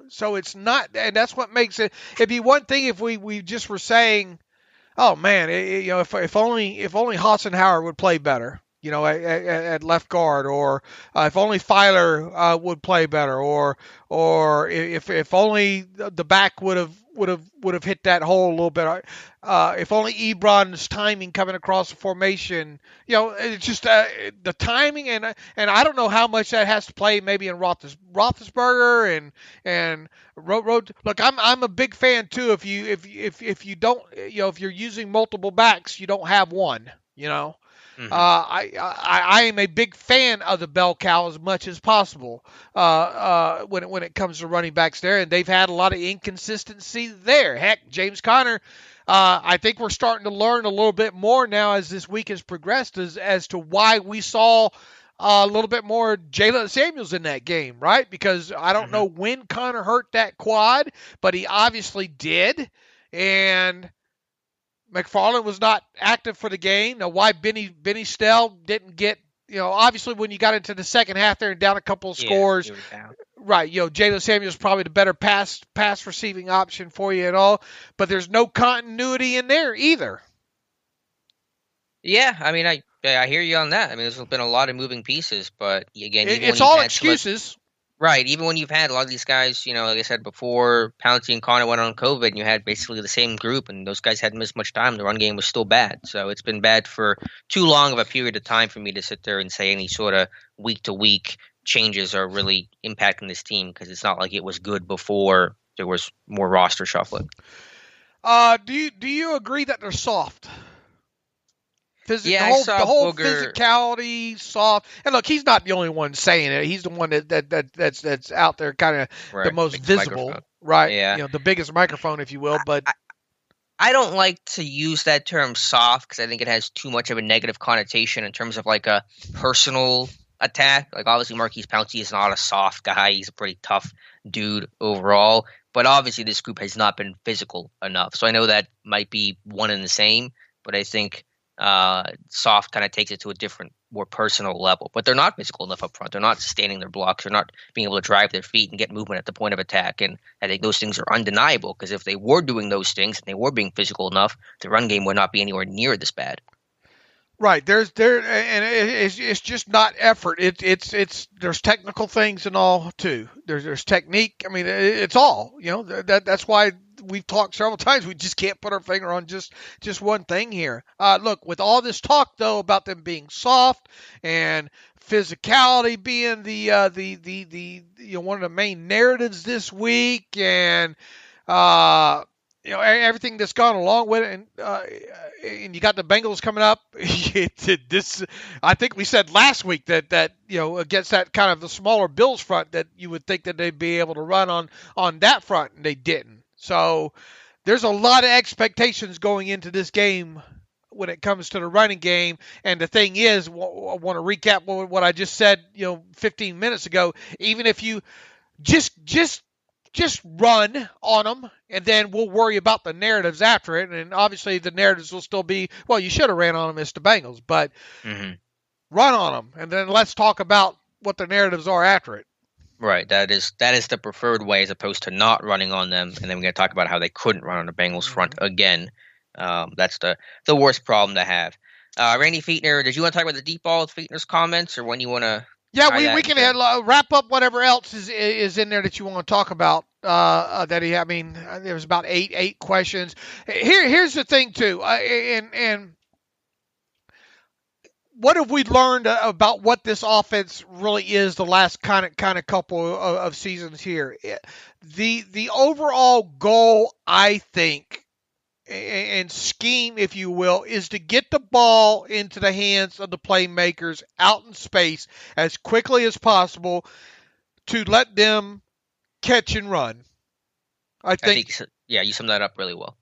[SPEAKER 3] So it's not, and that's what makes it. It'd be one thing if we just were saying, oh man, if only Hassenhauer would play better, at left guard, or if only Filer would play better, or if only the back would have hit that hole a little bit. If only Ebron's timing coming across the formation, it's just the timing, and I don't know how much that has to play maybe in Roethlisberger and Look, I'm a big fan too. If you don't, if you're using multiple backs, you don't have one. Mm-hmm. I am a big fan of the bell cow as much as possible when it comes to running backs there, and they've had a lot of inconsistency there. Heck, James Conner, I think we're starting to learn a little bit more now as this week has progressed as to why we saw a little bit more Jalen Samuels in that game, right? Because I don't know when Conner hurt that quad, but he obviously did, and McFarland was not active for the game. Now, why Benny Snell didn't get, obviously when you got into the second half there and down a couple of scores, right, Jalen Samuels is probably the better pass receiving option for you and all, but there's no continuity in there either.
[SPEAKER 2] Yeah, I mean, I hear you on that. I mean, there's been a lot of moving pieces, but again,
[SPEAKER 3] it's all excuses.
[SPEAKER 2] Right, even when you've had a lot of these guys, like I said before, Pouncey and Conner went on COVID, and you had basically the same group, and those guys hadn't missed much time. The run game was still bad. So it's been bad for too long of a period of time for me to sit there and say any sort of week-to-week changes are really impacting this team, because it's not like it was good before there was more roster shuffling.
[SPEAKER 3] Do you agree that they're soft?
[SPEAKER 2] The
[SPEAKER 3] whole physicality, soft, and look, he's not the only one saying it. He's the one that's out there, kind of the most visible, microphone. Right? Yeah, the biggest microphone, if you will. But
[SPEAKER 2] I don't like to use that term soft because I think it has too much of a negative connotation in terms of like a personal attack. Like obviously, Marquise Pouncey is not a soft guy; he's a pretty tough dude overall. But obviously, this group has not been physical enough. So I know that might be one and the same, but I think soft kind of takes it to a different, more personal level. But they're not physical enough up front. They're not sustaining their blocks. They're not being able to drive their feet and get movement at the point of attack. And I think those things are undeniable, because if they were doing those things and they were being physical enough, the run game would not be anywhere near this bad.
[SPEAKER 3] Right. It's just not effort. There's technical things and all too. There's technique. I mean, it's all, that's why we've talked several times. We just can't put our finger on just one thing here. Look, with all this talk though about them being soft and physicality being the one of the main narratives this week, and everything that's gone along with it, and you got the Bengals coming up. I think we said last week that against that kind of the smaller Bills front, that you would think that they'd be able to run on that front, and they didn't. So there's a lot of expectations going into this game when it comes to the running game. And the thing is, I want to recap what I just said, 15 minutes ago. Even if you just run on them, and then we'll worry about the narratives after it. And obviously the narratives will still be, well, you should have ran on them as the Bengals, but run on them, and then let's talk about what the narratives are after it.
[SPEAKER 2] Right. That is the preferred way, as opposed to not running on them. And then we're going to talk about how they couldn't run on the Bengals front again. That's the worst problem to have. Randy Fichtner, did you want to talk about the deep ball with Fichtner's comments, or when you want to?
[SPEAKER 3] Yeah, we can wrap up whatever else is in there that you want to talk about. That he, there was about eight questions. Here's the thing too, and what have we learned about what this offense really is the last kind of couple of seasons here? The overall goal, I think, and scheme, if you will, is to get the ball into the hands of the playmakers out in space as quickly as possible to let them catch and run. I think
[SPEAKER 2] you summed that up really well.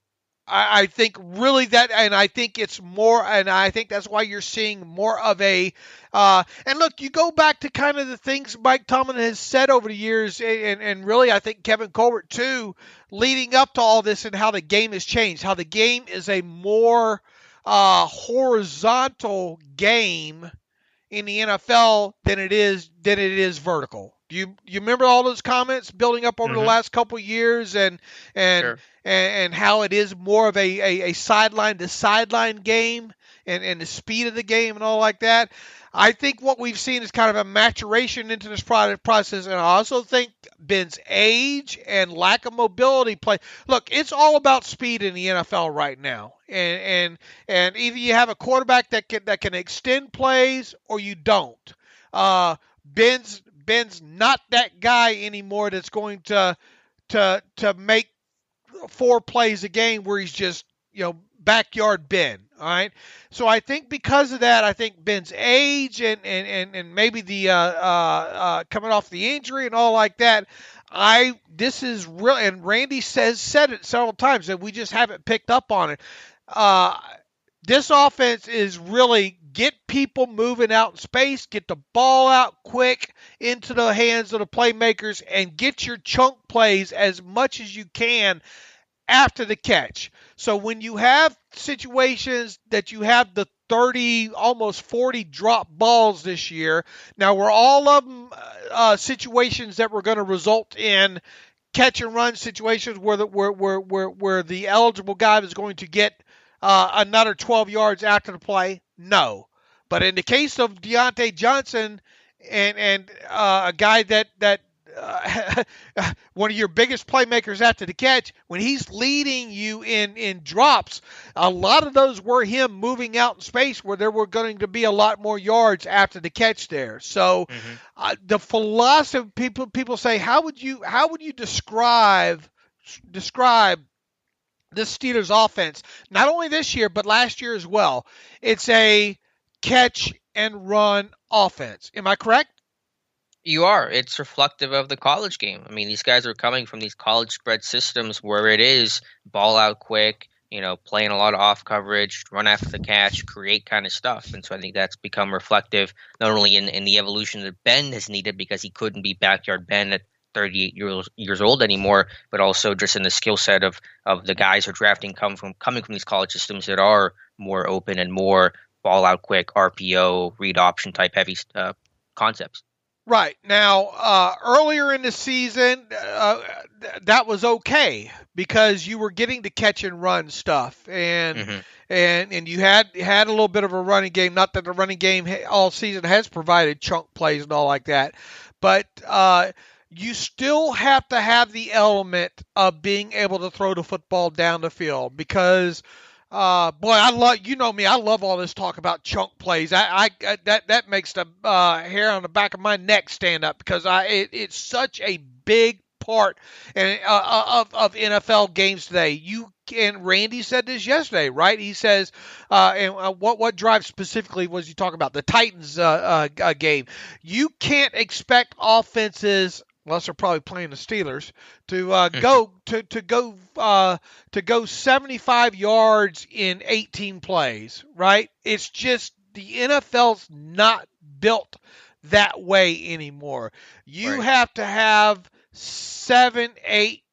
[SPEAKER 3] I think really that, and I think it's more, and I think that's why you're seeing more of a, and look, you go back to kind of the things Mike Tomlin has said over the years, and really I think Kevin Colbert too, leading up to all this, and how the game has changed, how the game is a more horizontal game in the NFL than it is vertical. You remember all those comments building up over the last couple of years, and
[SPEAKER 2] Sure.
[SPEAKER 3] and how it is more of a sideline to sideline game, and the speed of the game and all like that. I think what we've seen is kind of a maturation into this process, and I also think Ben's age and lack of mobility play. Look, it's all about speed in the NFL right now, and either you have a quarterback that can extend plays or you don't. Ben's not that guy anymore that's going to make 4 plays a game where he's just, backyard Ben. All right. So I think because of that, I think Ben's age and maybe the coming off the injury and all like that, this is real, and Randy said it several times, that we just haven't picked up on it. This offense is really get people moving out in space, get the ball out quick into the hands of the playmakers, and get your chunk plays as much as you can after the catch. So when you have situations that you have the 30, almost 40 drop balls this year, now were all of them situations that were going to result in catch and run situations where the eligible guy was going to get another 12 yards after the play? No. But in the case of Deontay Johnson and a guy that one of your biggest playmakers after the catch, when he's leading you in drops, a lot of those were him moving out in space where there were going to be a lot more yards after the catch there. So the philosophy, people say, how would you describe this Steelers offense, not only this year, but last year as well? It's a catch and run offense. Am I correct?
[SPEAKER 2] You are. It's reflective of the college game. I mean, these guys are coming from these college spread systems where it is ball out quick, playing a lot of off coverage, run after the catch, create kind of stuff. And so I think that's become reflective not only in the evolution that Ben has needed, because he couldn't be backyard Ben at 38 years old anymore, but also just in the skill set of the guys who are drafting coming from these college systems that are more open and more ball out quick, RPO, read option type heavy concepts.
[SPEAKER 3] Right. Now, earlier in the season, that was okay because you were getting the catch and run stuff, and you had a little bit of a running game. Not that the running game all season has provided chunk plays and all like that, but you still have to have the element of being able to throw the football down the field, because boy, I love, me, I love all this talk about chunk plays. That makes the hair on the back of my neck stand up, because it's such a big part of NFL games today. And Randy said this yesterday, right? He says, and what drive specifically was he talking about? The Titans game. You can't expect offenses unless they're probably playing the Steelers, to go 75 yards in 18 plays, right? It's just the NFL's not built that way anymore. You have to have 7, 8,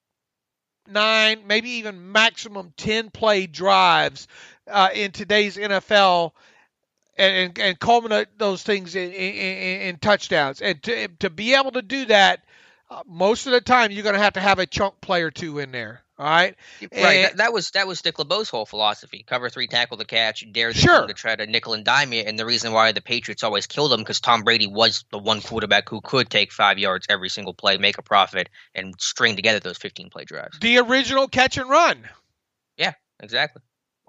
[SPEAKER 3] 9, maybe even maximum 10 play drives in today's NFL. And culminate those things in touchdowns. And to be able to do that, most of the time you're going to have a chunk play or two in there. All right.
[SPEAKER 2] Right. That was Dick LeBeau's whole philosophy. Cover 3, tackle the catch, dare the team to try to nickel and dime you. And the reason why the Patriots always killed them because Tom Brady was the one quarterback who could take 5 yards every single play, make a profit, and string together those 15-play drives.
[SPEAKER 3] The original catch and run.
[SPEAKER 2] Yeah, exactly.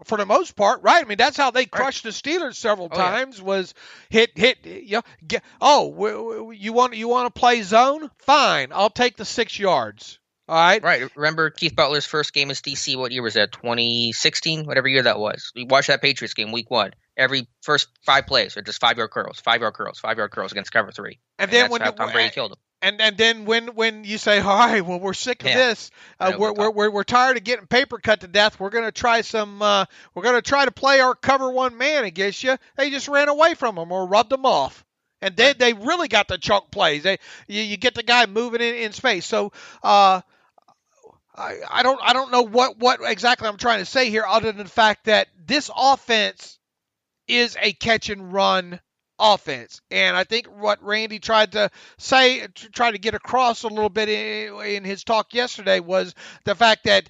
[SPEAKER 3] For the most part, right? I mean, that's how they crushed the Steelers several times. Was hit. You want to play zone? Fine, I'll take the 6 yards. All right.
[SPEAKER 2] Right. Remember Keith Butler's first game as DC? What year was that? 2016, whatever year that was. We watched that Patriots game, week 1. Every first 5 plays are just 5-yard curls, 5-yard curls, 5-yard curls against cover 3. And then that's how Tom Brady killed him.
[SPEAKER 3] And then when you say, all right, well, we're sick of this, we're tired of getting paper cut to death. We're gonna try to play our cover 1 man against you. They just ran away from them or rubbed them off, and then they really got the chunk plays. You get the guy moving in space. So I don't know what exactly I'm trying to say here, other than the fact that this offense is a catch and run offense. And I think what Randy tried to get across a little bit in his talk yesterday was the fact that,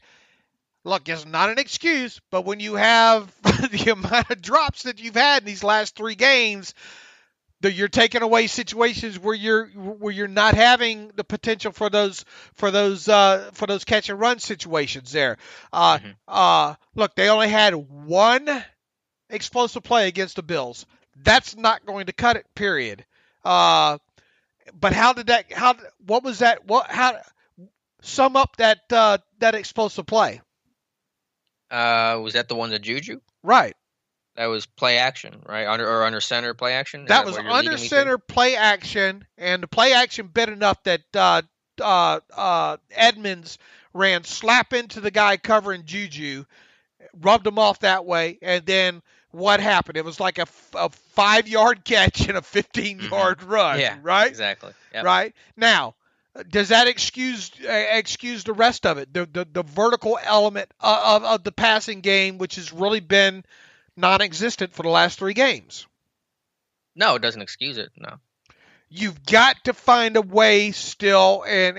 [SPEAKER 3] look, it's not an excuse, but when you have the amount of drops that you've had in these last 3 games, you're taking away situations where you're not having the potential for those catch and run situations there. Look, they only had 1 explosive play against the Bills. That's not going to cut it, period. But what was that? Sum up that explosive play?
[SPEAKER 2] Was that the one to Juju?
[SPEAKER 3] Right.
[SPEAKER 2] That was play action, right? Under center play action?
[SPEAKER 3] That was under center play action, and the play action bit enough that Edmonds ran slap into the guy covering Juju, rubbed him off that way, and then what happened? It was like a 5-yard catch and a 15-yard run, right?
[SPEAKER 2] Exactly. Yep.
[SPEAKER 3] Right? Now, does that excuse the rest of it? The vertical element of the passing game, which has really been non-existent for the last 3 games.
[SPEAKER 2] No, it doesn't excuse it. No.
[SPEAKER 3] You've got to find a way still, and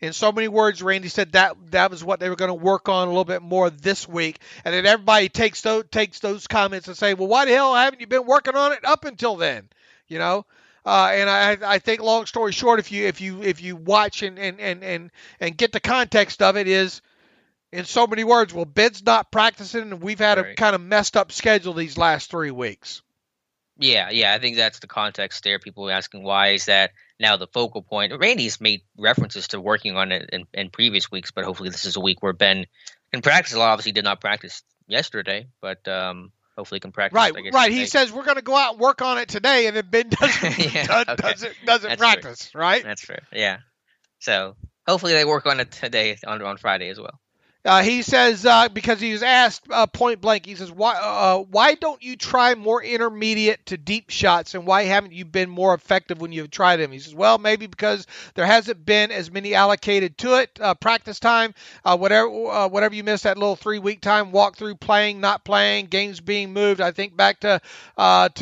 [SPEAKER 3] in so many words, Randy said that was what they were going to work on a little bit more this week, and then everybody takes those comments and say, well, why the hell haven't you been working on it up until then? You know, and I think, long story short, if you watch and get the context of it, is in so many words, well, Ben's not practicing, and we've had a kind of messed up schedule these last 3 weeks.
[SPEAKER 2] Yeah, I think that's the context there. People are asking, why is that now the focal point? Randy's made references to working on it in previous weeks, but hopefully this is a week where Ben can practice a lot. Obviously did not practice yesterday, but hopefully can practice.
[SPEAKER 3] Right.
[SPEAKER 2] Today.
[SPEAKER 3] He says we're going to go out and work on it today, and then Ben doesn't practice,
[SPEAKER 2] fair.
[SPEAKER 3] Right?
[SPEAKER 2] That's fair, yeah. So hopefully they work on it today on Friday as well.
[SPEAKER 3] He says, because he was asked point blank, he says, why don't you try more intermediate to deep shots, and why haven't you been more effective when you've tried them? He says, well, maybe because there hasn't been as many allocated to it, practice time, whatever you missed, that little 3-week time, walk through, playing, not playing, games being moved. I think back to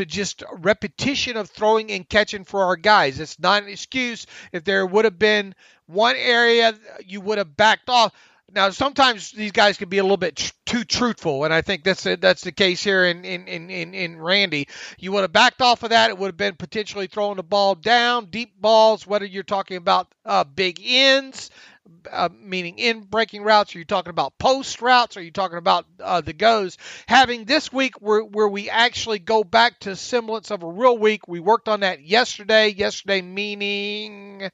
[SPEAKER 3] just repetition of throwing and catching for our guys. It's not an excuse. If there would have been one area you would have backed off. Now, sometimes these guys can be a little bit too truthful, and I think that's the case here in Randy. You would have backed off of that. It would have been potentially throwing the ball down, deep balls, whether you're talking about big ends, meaning in-breaking routes, or you're talking about post routes, or you're talking about the goes. Having this week where we actually go back to semblance of a real week, we worked on that yesterday. Yesterday meaning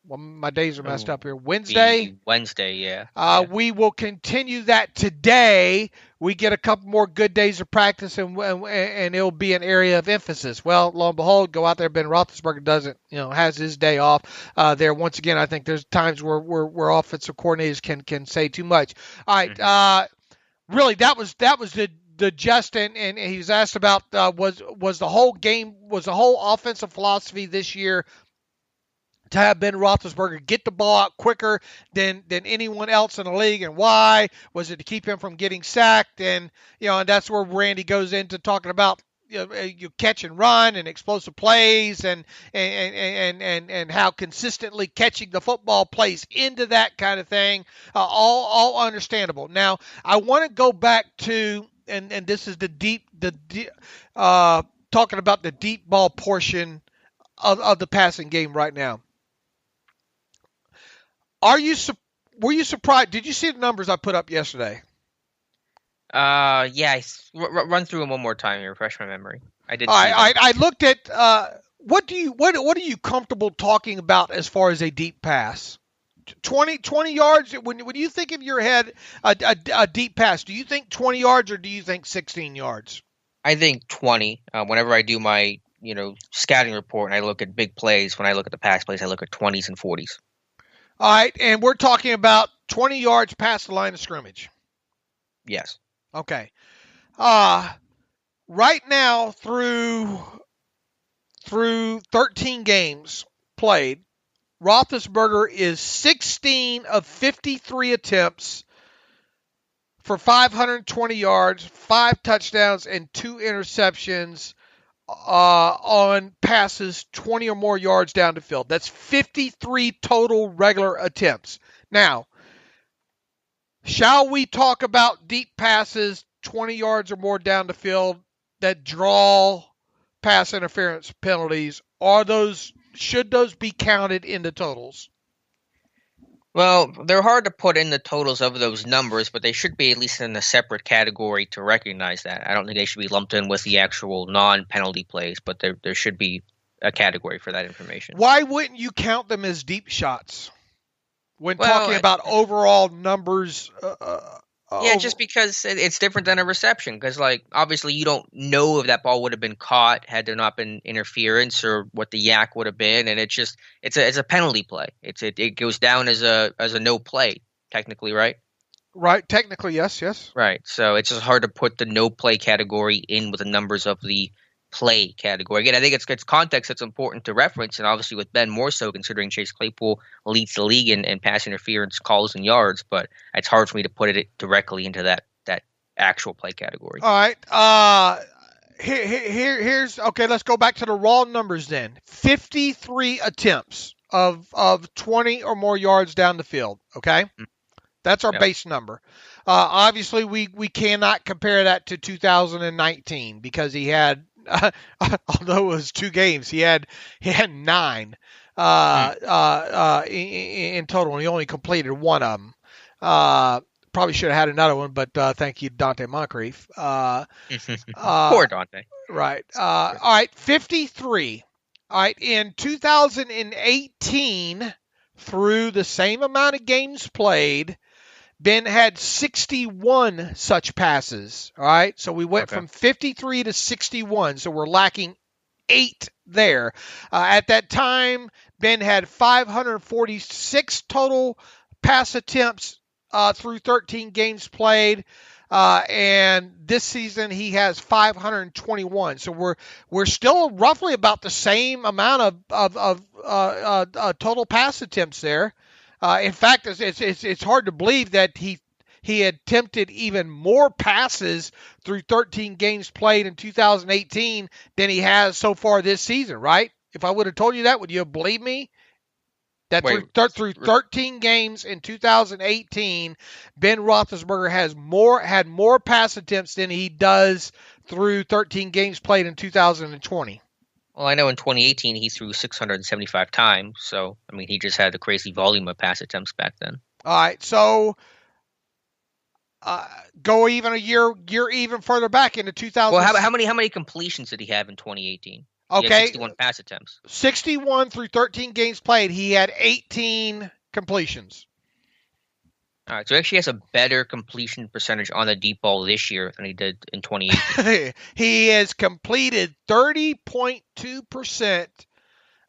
[SPEAKER 3] Well, my days are messed up here. Wednesday,
[SPEAKER 2] yeah.
[SPEAKER 3] We will continue that today. We get a couple more good days of practice, and it'll be an area of emphasis. Well, lo and behold, go out there. Ben Roethlisberger doesn't, has his day off. There, once again, I think there's times where offensive coordinators can say too much. All right, really, that was the Justin, and he was asked about was the whole offensive philosophy this year to have Ben Roethlisberger get the ball out quicker than anyone else in the league, and why? Was it to keep him from getting sacked? And and that's where Randy goes into talking about you catch and run and explosive plays and how consistently catching the football plays into that kind of thing. All understandable. Now I want to go back to and this is talking about the deep ball portion of the passing game right now. Were you surprised? Did you see the numbers I put up yesterday?
[SPEAKER 2] Yeah. Run through them one more time and refresh my memory. I did.
[SPEAKER 3] I looked at what are you comfortable talking about as far as a deep pass? 20 yards. When you think of your head a deep pass, do you think 20 yards or do you think 16 yards?
[SPEAKER 2] I think 20. Whenever I do my scouting report and I look at big plays, when I look at the pass plays, I look at 20s and 40s.
[SPEAKER 3] All right, and we're talking about 20 yards past the line of scrimmage.
[SPEAKER 2] Yes.
[SPEAKER 3] Okay. Right now through 13 games played, Roethlisberger is 16 of 53 attempts for 520 yards, 5 touchdowns, and 2 interceptions on passes 20 or more yards down the field. That's 53 total regular attempts. Now, shall we talk about deep passes 20 yards or more down the field that draw pass interference penalties? Should those be counted in the totals?
[SPEAKER 2] Well, they're hard to put in the totals of those numbers, but they should be at least in a separate category to recognize that. I don't think they should be lumped in with the actual non-penalty plays, but there should be a category for that information.
[SPEAKER 3] Why wouldn't you count them as deep shots when talking about overall numbers?
[SPEAKER 2] Just because it's different than a reception. Because, obviously you don't know if that ball would have been caught had there not been interference or what the yak would have been, and it's a penalty play. It goes down as a no play, technically, right?
[SPEAKER 3] Right, technically, yes.
[SPEAKER 2] Right, so it's just hard to put the no play category in with the numbers of the play category. Again, I think it's context that's important to reference, and obviously with Ben more so, considering Chase Claypool leads the league in pass interference calls and yards, but it's hard for me to put it directly into that actual play category.
[SPEAKER 3] All right. Here's okay. Let's go back to the raw numbers then. 53 attempts of 20 or more yards down the field. Okay, that's our base number. Obviously, we cannot compare that to 2019 because he had. Although it was 2 games, he had 9 in total, and he only completed one of them. Probably should have had another one, but thank you, Dante Moncrief.
[SPEAKER 2] Poor Dante.
[SPEAKER 3] Right. All right, 53. All right, in 2018, through the same amount of games played, Ben had 61 such passes. All right. So we went from 53 to 61. So we're lacking 8 there. At that time, Ben had 546 total pass attempts through 13 games played. And this season he has 521. So we're still roughly about the same amount of total pass attempts there. In fact, it's hard to believe that he attempted even more passes through 13 games played in 2018 than he has so far this season, right? If I would have told you that, would you have believed me? That through 13 games in 2018, Ben Roethlisberger had more pass attempts than he does through 13 games played in 2020.
[SPEAKER 2] Well, I know in 2018 he threw 675 times, so he just had a crazy volume of pass attempts back then.
[SPEAKER 3] All right, so go even a year even further back into 2000.
[SPEAKER 2] Well, how many completions did he have in 2018? He had 61 pass attempts.
[SPEAKER 3] 61 through 13 games played. He had 18 completions.
[SPEAKER 2] All right, so he actually has a better completion percentage on the deep ball this year than he did in 2018.
[SPEAKER 3] He has completed 30.2%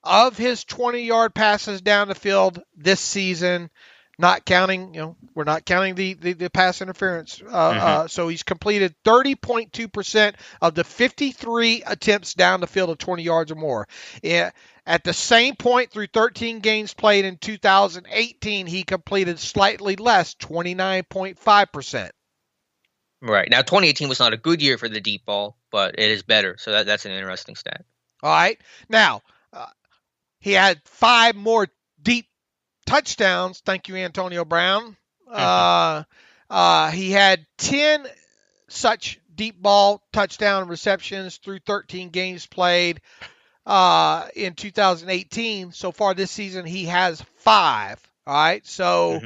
[SPEAKER 3] of his 20-yard passes down the field this season, not counting, we're not counting the pass interference. So he's completed 30.2% of the 53 attempts down the field of 20 yards or more. At the same point through 13 games played in 2018, he completed slightly less, 29.5%.
[SPEAKER 2] Right. Now, 2018 was not a good year for the deep ball, but it is better. So that's an interesting stat.
[SPEAKER 3] All right. Now, he had 5 more deep touchdowns. Thank you, Antonio Brown. He had 10 such deep ball touchdown receptions through 13 games played in 2018. So far this season, he has 5. All right. So,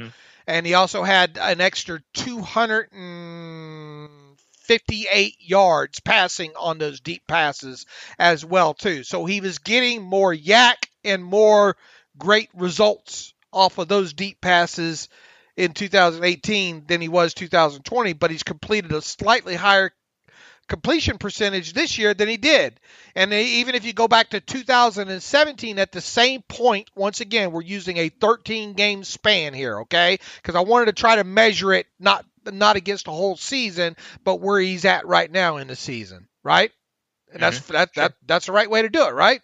[SPEAKER 3] and he also had an extra 258 yards passing on those deep passes as well, too. So he was getting more yak and more great results off of those deep passes in 2018 than he was 2020, but he's completed a slightly higher completion percentage this year than he did. And even if you go back to 2017 at the same point, once again, we're using a 13-game span here, okay? Because I wanted to try to measure it not against the whole season, but where he's at right now in the season, right? And that's the right way to do it, right?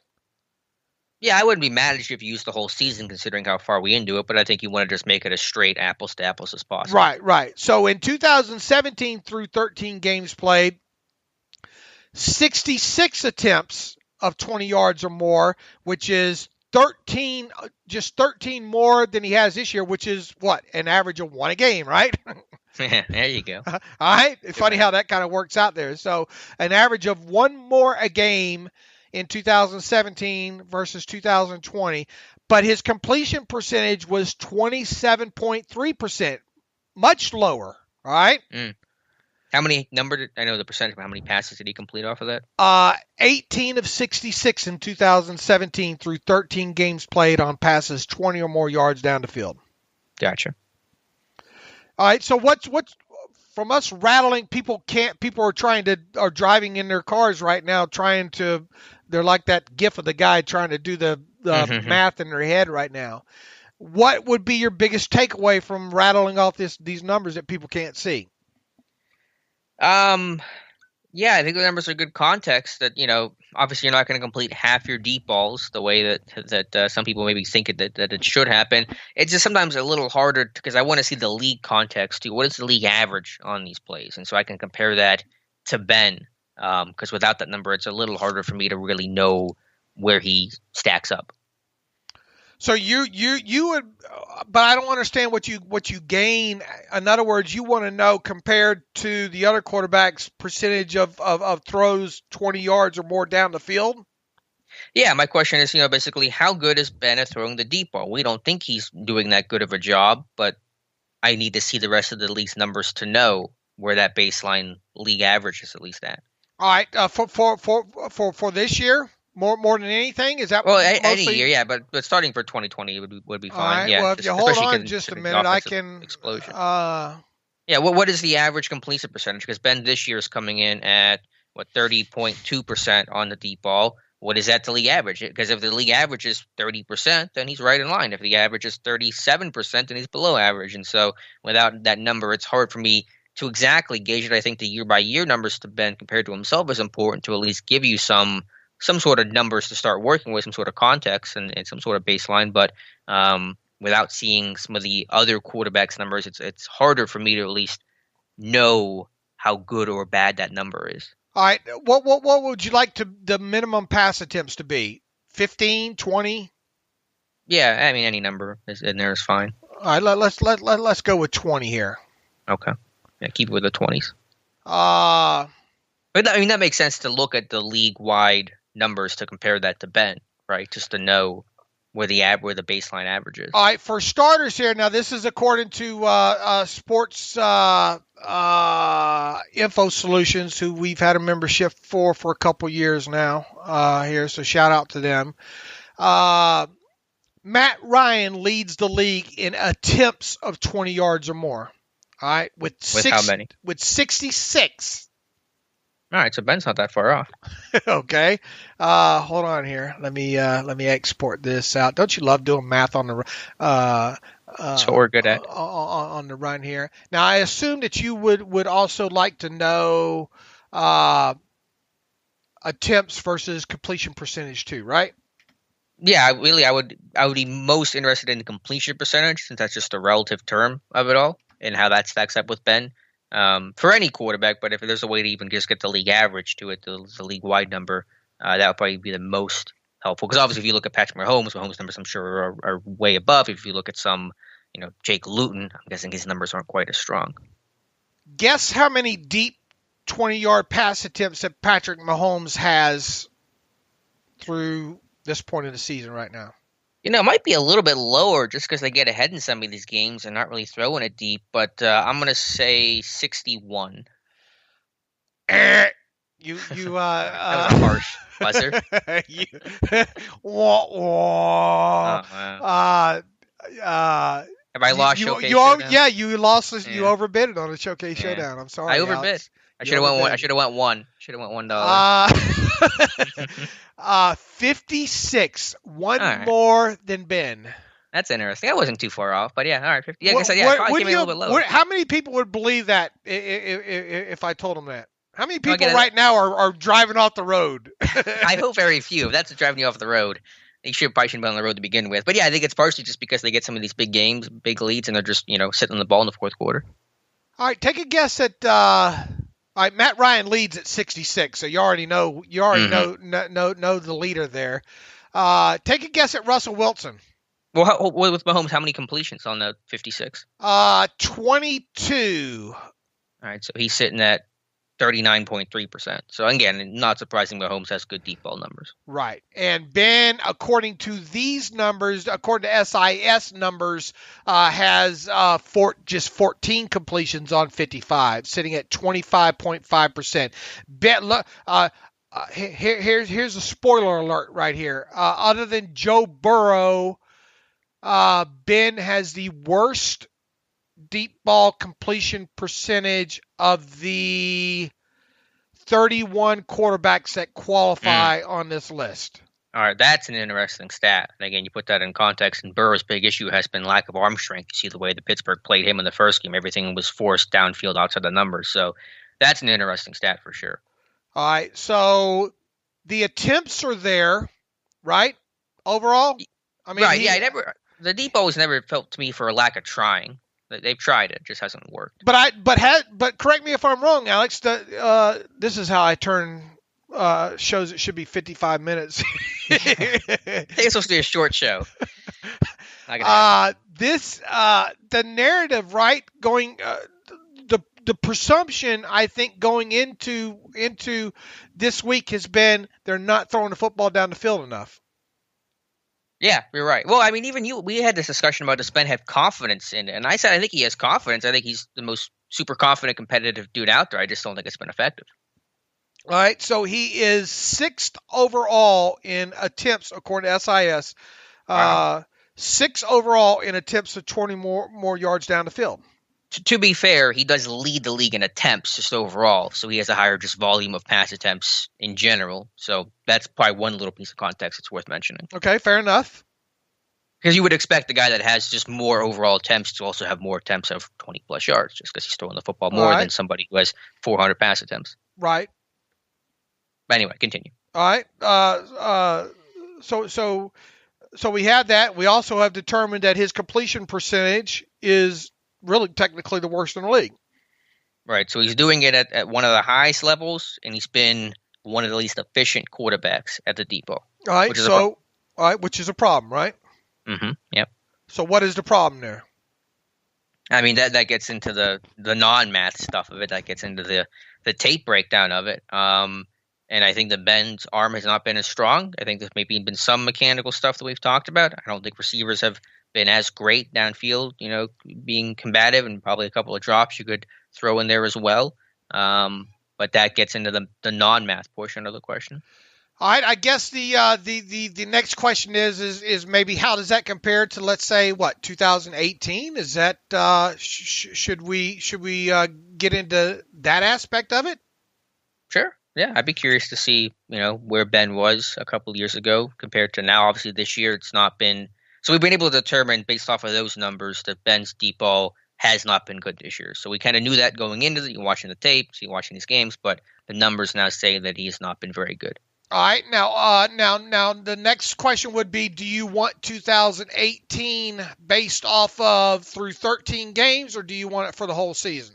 [SPEAKER 2] Yeah, I wouldn't be mad if you used the whole season considering how far we into it, but I think you want to just make it as straight apples to apples as possible.
[SPEAKER 3] Right. So in 2017 through 13 games played, 66 attempts of 20 yards or more, which is 13 more than he has this year, which is what? An average of 1 a game, right?
[SPEAKER 2] There you go.
[SPEAKER 3] All right. It's funny how that kind of works out there. So an average of 1 more a game in 2017 versus 2020, but his completion percentage was 27.3%, much lower. All right.
[SPEAKER 2] How many I know the percentage, but how many passes did he complete off of that?
[SPEAKER 3] 18 of 66 in 2017 through 13 games played on passes 20 or more yards down the field.
[SPEAKER 2] Gotcha.
[SPEAKER 3] All right. So what's from us rattling? People are driving in their cars right now they're like that gif of the guy trying to do the math in their head right now. What would be your biggest takeaway from rattling off these numbers that people can't see?
[SPEAKER 2] Yeah, I think the numbers are good context that, obviously you're not going to complete half your deep balls the way that some people maybe think that it should happen. It's just sometimes a little harder because I want to see the league context too. What is the league average on these plays? And so I can compare that to Ben, because without that number, it's a little harder for me to really know where he stacks up.
[SPEAKER 3] So you would, but I don't understand what you gain. In other words, you want to know compared to the other quarterbacks' percentage of throws 20 yards or more down the field.
[SPEAKER 2] Yeah, my question is, basically, how good is Ben at throwing the deep ball? We don't think he's doing that good of a job, but I need to see the rest of the league's numbers to know where that baseline league average is at least at.
[SPEAKER 3] All right, for this year. More than anything, is that
[SPEAKER 2] mostly? Any year, yeah, but starting for 2020 would be fine.
[SPEAKER 3] All right,
[SPEAKER 2] yeah,
[SPEAKER 3] well, if you hold on just a minute, I can
[SPEAKER 2] explosion. Yeah, what is the average completion percentage? Because Ben this year is coming in at 30.2% on the deep ball. What is that the league average? Because if the league average is 30%, then he's right in line. If the average is 37%, then he's below average. And so without that number, it's hard for me to exactly gauge it. I think the year by year numbers to Ben compared to himself is important to at least give you some sort of numbers to start working with, some sort of context and some sort of baseline. But without seeing some of the other quarterbacks' numbers, it's harder for me to at least know how good or bad that number is.
[SPEAKER 3] All right. What would you like the minimum pass attempts to be? 15, 20?
[SPEAKER 2] Yeah, I mean any number in there is fine.
[SPEAKER 3] All right, let's go with 20 here.
[SPEAKER 2] Okay. Yeah, keep it with the 20s.
[SPEAKER 3] But
[SPEAKER 2] I mean that makes sense to look at the league-wide numbers to compare that to Ben, right? Just to know where the baseline average is.
[SPEAKER 3] All right, for starters here. Now, this is according to Sports Info Solutions, who we've had a membership for a couple years now here. So shout out to them. Matt Ryan leads the league in attempts of 20 yards or more. All right, with
[SPEAKER 2] how many?
[SPEAKER 3] With 66.
[SPEAKER 2] All right, so Ben's not that far off.
[SPEAKER 3] Okay, hold on here. Let me export this out. Don't you love doing math on the?
[SPEAKER 2] That's what we're good at
[SPEAKER 3] on the run here. Now, I assume that you would also like to know attempts versus completion percentage too, right?
[SPEAKER 2] Yeah, I would be most interested in the completion percentage, since that's just a relative term of it all, and how that stacks up with Ben. For any quarterback, but if there's a way to even just get the league average to it, the league-wide number, that would probably be the most helpful. Because obviously, if you look at Patrick Mahomes' numbers, I'm sure are way above. If you look at some, Jake Luton, I'm guessing his numbers aren't quite as strong.
[SPEAKER 3] Guess how many deep 20-yard pass attempts that Patrick Mahomes has through this point of the season right now?
[SPEAKER 2] It might be a little bit lower just because they get ahead in some of these games and not really throwing it deep, but I'm going to say 61.
[SPEAKER 3] That
[SPEAKER 2] was a harsh buzzer. Have I lost Showcase Showdown?
[SPEAKER 3] Yeah, you lost. You overbid it on the Showcase Showdown. I'm sorry.
[SPEAKER 2] I overbid.
[SPEAKER 3] Alex.
[SPEAKER 2] I should have went one. I should have went one. Should have went $1.
[SPEAKER 3] 56. One more than Ben.
[SPEAKER 2] That's interesting. I wasn't too far off, but yeah, all right. 50. Yeah, I guess probably came in a little bit lower.
[SPEAKER 3] How many people would believe that if I told them that? How many people right now are driving off the road?
[SPEAKER 2] I hope very few. If that's driving you off the road, they probably shouldn't be on the road to begin with. But yeah, I think it's partially just because they get some of these big games, big leads, and they're just sitting on the ball in the fourth quarter.
[SPEAKER 3] All right, take a guess at. All right, Matt Ryan leads at 66, so you already know know the leader there. Take a guess at Russell Wilson.
[SPEAKER 2] Well, with Mahomes, how many completions on the 56?
[SPEAKER 3] 22.
[SPEAKER 2] All right, so he's sitting at 39.3%. So again, not surprising Mahomes has good deep ball numbers.
[SPEAKER 3] Right. And Ben, according to these numbers, according to SIS numbers, has just 14 completions on 55, sitting at 25.5%. Ben, here's a spoiler alert right here. Other than Joe Burrow, Ben has the worst deep ball completion percentage of the 31 quarterbacks that qualify on this list.
[SPEAKER 2] All right, that's an interesting stat. And again, you put that in context, and Burrow's big issue has been lack of arm strength. You see the way the Pittsburgh played him in the first game. Everything was forced downfield outside the numbers. So that's an interesting stat for sure.
[SPEAKER 3] All right, so the attempts are there, right? Overall?
[SPEAKER 2] I mean, right, the deep ball was never felt to me for a lack of trying. They've tried it, just hasn't worked.
[SPEAKER 3] But correct me if I'm wrong, Alex. This is how I turn shows. It should be 55 minutes.
[SPEAKER 2] It's supposed to be a short show.
[SPEAKER 3] The narrative, right? Going the presumption, I think, going into this week has been they're not throwing the football down the field enough.
[SPEAKER 2] Yeah, you're right. Well, I mean, we had this discussion about does Ben have confidence in it, and I said I think he has confidence. I think he's the most super confident, competitive dude out there. I just don't think it's been effective.
[SPEAKER 3] All right, so he is 6th overall in attempts according to SIS.
[SPEAKER 2] Wow.
[SPEAKER 3] 6th overall in attempts of 20 more yards down the field.
[SPEAKER 2] To be fair, he does lead the league in attempts just overall, so he has a higher just volume of pass attempts in general. So that's probably one little piece of context that's worth mentioning.
[SPEAKER 3] Okay, fair enough.
[SPEAKER 2] Because you would expect the guy that has just more overall attempts to also have more attempts of 20-plus yards, just because he's throwing the football more than somebody who has 400 pass attempts.
[SPEAKER 3] Right.
[SPEAKER 2] But anyway, continue.
[SPEAKER 3] All right. So we have that. We also have determined that his completion percentage is really technically the worst in the league.
[SPEAKER 2] Right. So he's doing it at one of the highest levels, and he's been one of the least efficient quarterbacks at the depot.
[SPEAKER 3] All right. Which is a problem, right?
[SPEAKER 2] Mm-hmm. Yep.
[SPEAKER 3] So what is the problem there?
[SPEAKER 2] I mean, that gets into the non-math stuff of it. That gets into the tape breakdown of it. And I think the Ben's arm has not been as strong. I think there's maybe been some mechanical stuff that we've talked about. I don't think receivers have been as great downfield, being combative, and probably a couple of drops you could throw in there as well. But that gets into the non-math portion of the question.
[SPEAKER 3] All right, I guess the next question is maybe how does that compare to, let's say, 2018? Is that should we get into that aspect of it?
[SPEAKER 2] Sure. Yeah, I'd be curious to see where Ben was a couple of years ago compared to now. Obviously, this year it's not been. So we've been able to determine based off of those numbers that Ben's deep ball has not been good this year. So we kind of knew that going into it. You're watching the tape, so you're watching these games, but the numbers now say that he has not been very good.
[SPEAKER 3] All right, now the next question would be: do you want 2018 based off of through 13 games, or do you want it for the whole season?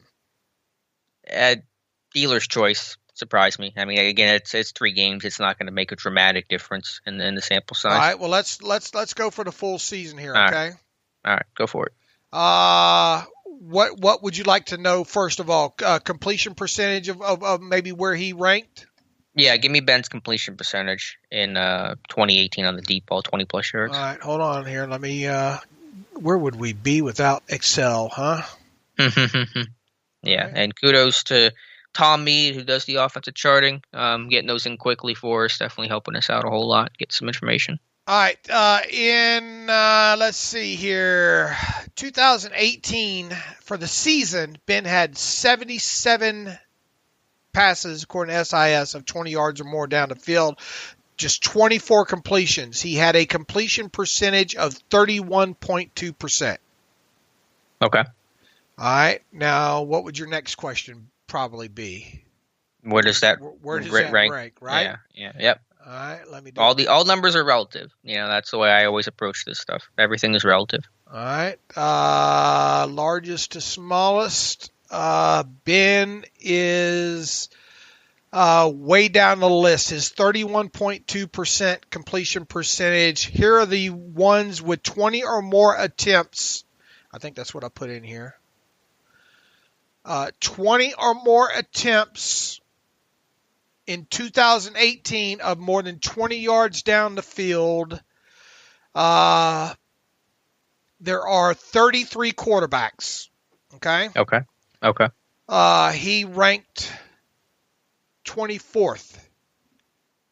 [SPEAKER 2] Dealer's choice surprised me. I mean, again, it's 3 games. It's not going to make a dramatic difference in the sample size.
[SPEAKER 3] All right, well let's go for the full season here. Okay.
[SPEAKER 2] All right, go for it.
[SPEAKER 3] What would you like to know first of all? Completion percentage of maybe where he ranked.
[SPEAKER 2] Yeah, give me Ben's completion percentage in 2018 on the deep ball, 20-plus yards.
[SPEAKER 3] All right, hold on here. Let me where would we be without Excel, huh?
[SPEAKER 2] Yeah, and kudos to Tom Mead, who does the offensive charting. Getting those in quickly for us, definitely helping us out a whole lot, get some information.
[SPEAKER 3] All right, let's see here. 2018, for the season, Ben had 77 passes, according to SIS, of 20 yards or more down the field, just 24 completions. He had a completion percentage of 31.2%.
[SPEAKER 2] Okay.
[SPEAKER 3] All right. Now, what would your next question probably be?
[SPEAKER 2] Where does that
[SPEAKER 3] rank, right?
[SPEAKER 2] Yeah, yep.
[SPEAKER 3] All right, let me do
[SPEAKER 2] all numbers are relative. That's the way I always approach this stuff. Everything is relative.
[SPEAKER 3] All right. Largest to smallest. Ben is way down the list. His 31.2% completion percentage. Here are the ones with 20 or more attempts. I think that's what I put in here. 20 or more attempts in 2018 of more than 20 yards down the field. There are 33 quarterbacks. Okay. He ranked 24th.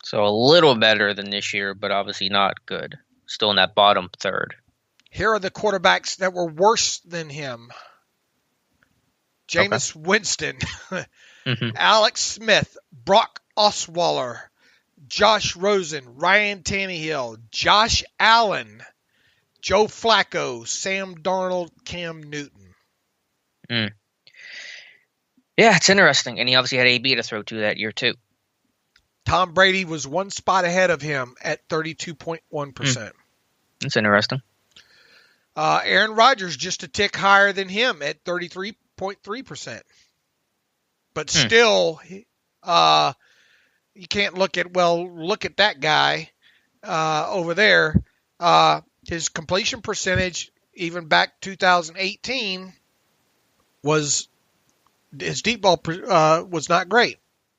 [SPEAKER 2] So a little better than this year, but obviously not good. Still in that bottom third.
[SPEAKER 3] Here are the quarterbacks that were worse than him. Jameis Winston, Alex Smith, Brock Osweiler, Josh Rosen, Ryan Tannehill, Josh Allen, Joe Flacco, Sam Darnold, Cam Newton.
[SPEAKER 2] Yeah, it's interesting. And he obviously had AB to throw to that year, too.
[SPEAKER 3] Tom Brady was one spot ahead of him at 32.1%.
[SPEAKER 2] That's interesting.
[SPEAKER 3] Aaron Rodgers just a tick higher than him at 33.3%. But still, you can't look at that guy over there. His completion percentage, even back 2018, his deep ball was not great.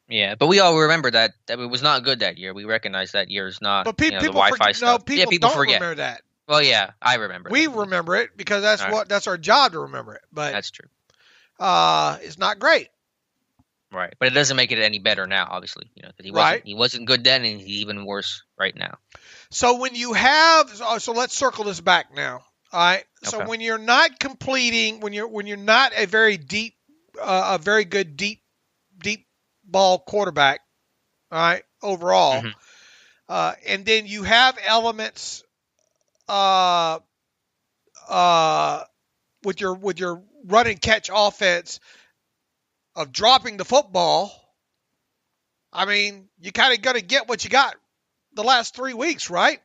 [SPEAKER 2] Yeah, but we all remember that it was not good that year. We recognize that year is not the Wi-Fi stuff.
[SPEAKER 3] No, people don't remember that.
[SPEAKER 2] Well, yeah, I remember.
[SPEAKER 3] We remember it because that's our job to remember it. But
[SPEAKER 2] that's true.
[SPEAKER 3] It's not great.
[SPEAKER 2] Right, but it doesn't make it any better now. Obviously, he wasn't good then, and he's even worse right now.
[SPEAKER 3] So when you have, so let's circle this back now. All right. So when you're not completing, when you're not a very deep, a very good deep ball quarterback, all right, overall, and then you have elements with your run and catch offense of dropping the football. I mean, you kind of got to get what you got the last 3 weeks, right?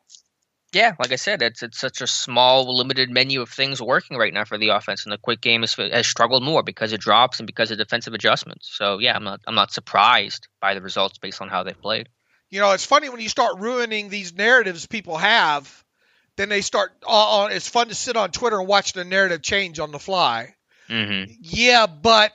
[SPEAKER 2] Yeah, like I said, it's such a small, limited menu of things working right now for the offense, and the quick game has struggled more because it drops and because of defensive adjustments. So yeah, I'm not surprised by the results based on how they've played.
[SPEAKER 3] It's funny when you start ruining these narratives people have, then they start. It's fun to sit on Twitter and watch the narrative change on the fly.
[SPEAKER 2] Mm-hmm.
[SPEAKER 3] Yeah, but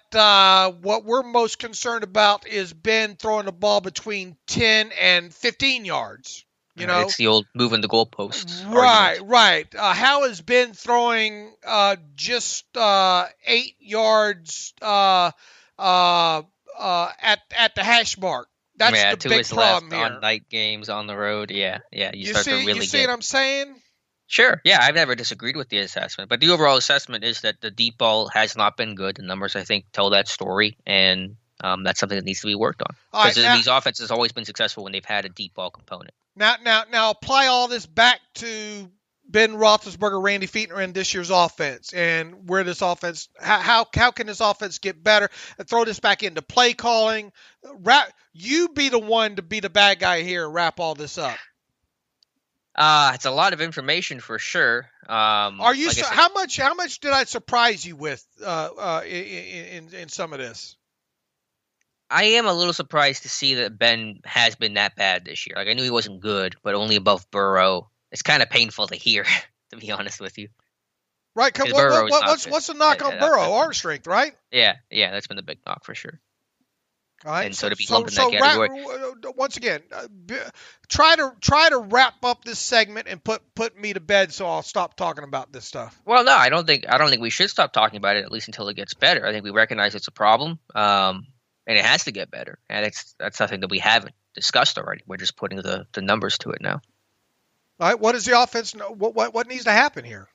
[SPEAKER 3] what we're most concerned about is Ben throwing the ball between 10 and 15 yards. You know,
[SPEAKER 2] it's the old moving the goalposts.
[SPEAKER 3] Right,
[SPEAKER 2] argument.
[SPEAKER 3] right. How has Ben throwing just 8 yards at the hash mark? That's the
[SPEAKER 2] To
[SPEAKER 3] big
[SPEAKER 2] his left
[SPEAKER 3] problem here.
[SPEAKER 2] on night games on the road. Yeah. You start to
[SPEAKER 3] see,
[SPEAKER 2] really
[SPEAKER 3] you see
[SPEAKER 2] get.
[SPEAKER 3] what I'm saying?
[SPEAKER 2] Sure. Yeah, I've never disagreed with the assessment, but the overall assessment is that the deep ball has not been good. The numbers, I think, tell that story, and that's something that needs to be worked on. Because these offenses have always been successful when they've had a deep ball component.
[SPEAKER 3] Now, apply all this back to Ben Roethlisberger, Randy Fichtner, and this year's offense, and where this offense, how can this offense get better? And throw this back into play calling. You be the one to be the bad guy here and wrap all this up.
[SPEAKER 2] It's a lot of information for sure.
[SPEAKER 3] Are you? How much did I surprise you with in some of this?
[SPEAKER 2] I am a little surprised to see that Ben has been that bad this year. Like, I knew he wasn't good, but only above Burrow. It's kind of painful to hear, to be honest with you.
[SPEAKER 3] Right. What's the knock on Burrow? Arm strength, right?
[SPEAKER 2] Yeah, that's been the big knock for sure.
[SPEAKER 3] All right.
[SPEAKER 2] And so to be lumped in that category.
[SPEAKER 3] Once again, try to wrap up this segment and put me to bed, so I'll stop talking about this stuff.
[SPEAKER 2] Well, no, I don't think we should stop talking about it, at least until it gets better. I think we recognize it's a problem, and it has to get better. And that's something that we haven't discussed already. We're just putting the numbers to it now.
[SPEAKER 3] All right. What does the offense? What needs to happen here?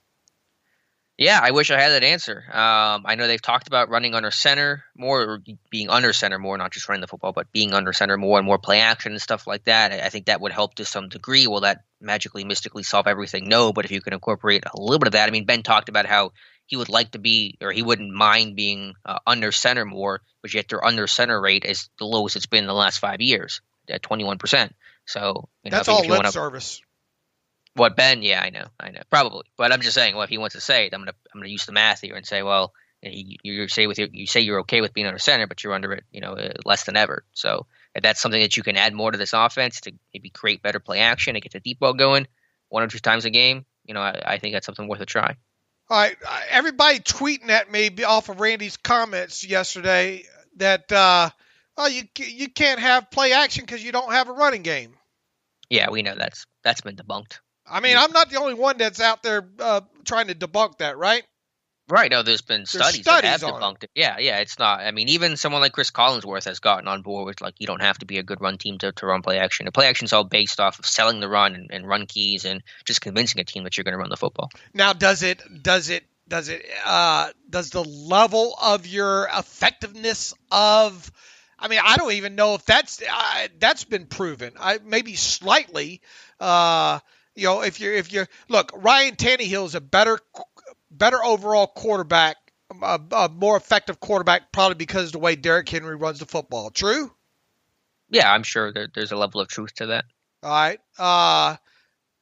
[SPEAKER 2] Yeah, I wish I had that answer. I know they've talked about running under center more, or being under center more, not just running the football, but being under center more and more play action and stuff like that. I think that would help to some degree. Will that magically, mystically solve everything? No, but if you can incorporate a little bit of that. I mean, Ben talked about how he would like to be, or he wouldn't mind being under center more, but yet their under center rate is the lowest it's been in the last 5 years, at 21%. So
[SPEAKER 3] that's all lip service.
[SPEAKER 2] What, Ben? Yeah, I know, probably. But I'm just saying, well, if he wants to say it, I'm gonna use the math here and say, well, you say you're okay with being under center, but you're under it, less than ever. So if that's something that you can add more to this offense to maybe create better play action and get the deep ball going 1 or 2 times a game, I think that's something worth a try.
[SPEAKER 3] All right, everybody tweeting at me off of Randy's comments yesterday that you can't have play action because you don't have a running game.
[SPEAKER 2] Yeah, we know that's been debunked.
[SPEAKER 3] I mean, I'm not the only one that's out there trying to debunk that, right?
[SPEAKER 2] Right. No, there's been studies that have debunked it. Yeah, it's not. I mean, even someone like Chris Collinsworth has gotten on board with, like, you don't have to be a good run team to run play action. The play action is all based off of selling the run and run keys and just convincing a team that you're going to run the football.
[SPEAKER 3] Now, does the level of your effectiveness of, I mean, I don't even know if that's been proven. Maybe slightly. If you're look, Ryan Tannehill is a better overall quarterback, a more effective quarterback, probably because of the way Derrick Henry runs the football. True?
[SPEAKER 2] Yeah, I'm sure there's a level of truth to that.
[SPEAKER 3] All right.
[SPEAKER 2] But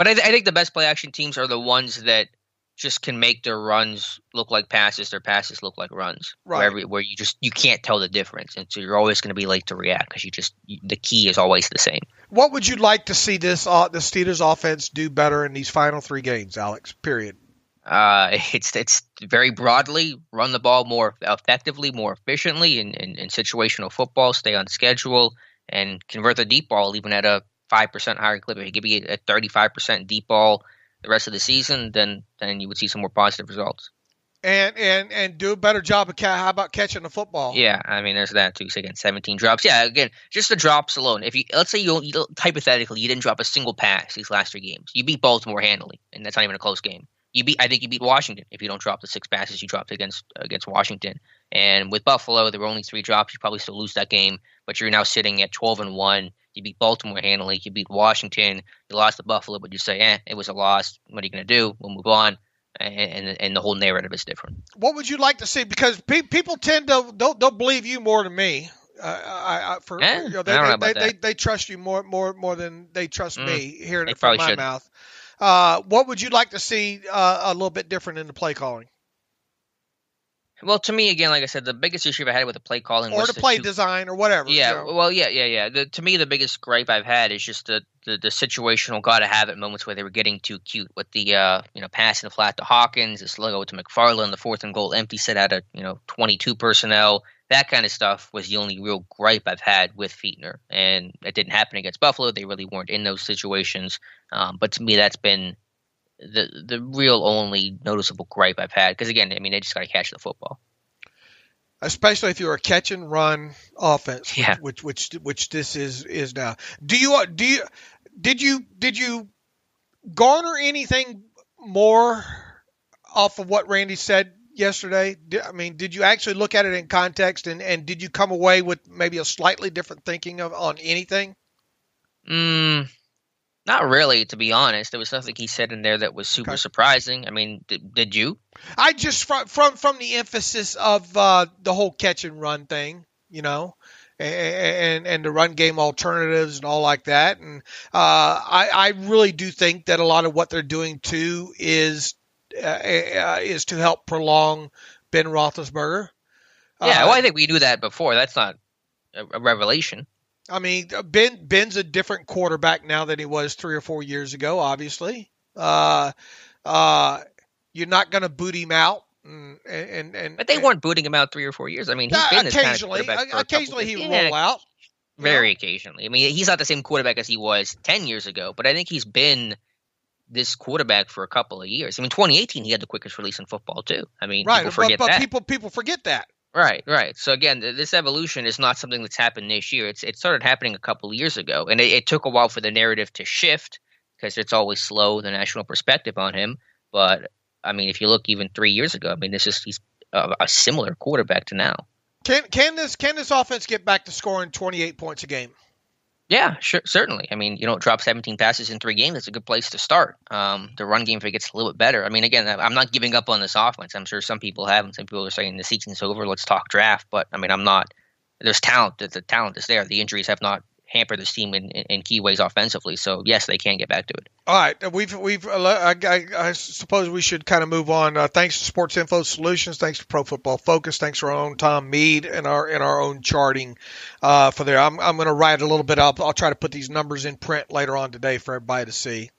[SPEAKER 2] I think the best play action teams are the ones that just can make their runs look like passes, their passes look like runs.
[SPEAKER 3] Right.
[SPEAKER 2] Where you can't tell the difference, and so you're always going to be late to react because the key is always the same.
[SPEAKER 3] What would you like to see the Steelers offense do better in these final 3 games, Alex? Period.
[SPEAKER 2] It's very broadly run the ball more effectively, more efficiently in situational football, stay on schedule, and convert the deep ball even at a 5% higher clip. If you give me a 35% deep ball the rest of the season, then you would see some more positive results.
[SPEAKER 3] And do a better job of how about catching the football?
[SPEAKER 2] Yeah, I mean, there's that too. So again, 17 drops. Yeah, again, just the drops alone. If let's say you hypothetically you didn't drop a single pass these last 3 games, you beat Baltimore handily, and that's not even a close game. I think you beat Washington if you don't drop the 6 passes you dropped against Washington. And with Buffalo, there were only 3 drops. You probably still lose that game, but you're now sitting at 12-1. You beat Baltimore handily. You beat Washington. You lost to Buffalo, but you say, it was a loss. What are you going to do? We'll move on. And the whole narrative is different.
[SPEAKER 3] What would you like to see? Because people tend to they'll believe you more than me. They trust you more than they trust me. Hearing it from my mouth. What would you like to see a little bit different in the play calling?
[SPEAKER 2] Well, to me, again, like I said, the biggest issue I had with the play calling
[SPEAKER 3] or
[SPEAKER 2] was
[SPEAKER 3] the play design or whatever.
[SPEAKER 2] Yeah, well, yeah. To me, the biggest gripe I've had is just the situational gotta have it moments where they were getting too cute with the passing the flat to Hawkins, this logo to McFarland, the 4th and goal empty set out of 22 personnel. That kind of stuff was the only real gripe I've had with Fichtner, and it didn't happen against Buffalo. They really weren't in those situations. But to me, that's been the real only noticeable gripe I've had. Because again, I mean, they just got to catch the football,
[SPEAKER 3] especially if you're a catch and run offense,
[SPEAKER 2] yeah.
[SPEAKER 3] which this is now. Did you garner anything more off of what Randy said yesterday? I mean, did you actually look at it in context, and did you come away with maybe a slightly different thinking on anything?
[SPEAKER 2] Not really, to be honest. There was nothing he said in there that was super surprising. I mean, did you?
[SPEAKER 3] I just from the emphasis of the whole catch and run thing, and the run game alternatives and all like that. And I really do think that a lot of what they're doing too is to help prolong Ben Roethlisberger.
[SPEAKER 2] Yeah, well, I think we knew that before. That's not a revelation.
[SPEAKER 3] I mean, Ben's a different quarterback now than he was 3 or 4 years ago, obviously. You're not going to boot him out.
[SPEAKER 2] But they weren't booting him out 3 or 4 years. I mean, he's been this kind of quarterback for
[SPEAKER 3] occasionally he would roll out.
[SPEAKER 2] Very occasionally. I mean, he's not the same quarterback as he was 10 years ago, but I think he's been this quarterback for a couple of years. I mean, 2018, he had the quickest release in football, too. I mean,
[SPEAKER 3] right,
[SPEAKER 2] people forget that.
[SPEAKER 3] People forget that.
[SPEAKER 2] Right. So again, this evolution is not something that's happened this year. It started happening a couple of years ago, and it took a while for the narrative to shift because it's always slow, the national perspective on him. But I mean, if you look even 3 years ago, I mean, he's a similar quarterback to now.
[SPEAKER 3] Can this offense get back to scoring 28 points a game?
[SPEAKER 2] Yeah, sure, certainly. I mean, drop 17 passes in 3 games. That's a good place to start. The run game, if it gets a little bit better. I mean, again, I'm not giving up on this offense. I'm sure some people have, and some people are saying the season's over. Let's talk draft. But I mean, I'm not. There's talent. The talent is there. The injuries have not hampered this team in key ways offensively. So yes, they can get back to it. All
[SPEAKER 3] right, I suppose we should kind of move on. Thanks to Sports Info Solutions. Thanks to Pro Football Focus. Thanks to our own Tom Mead and our own charting for there. I'm going to write a little bit up. I'll try to put these numbers in print later on today for everybody to see.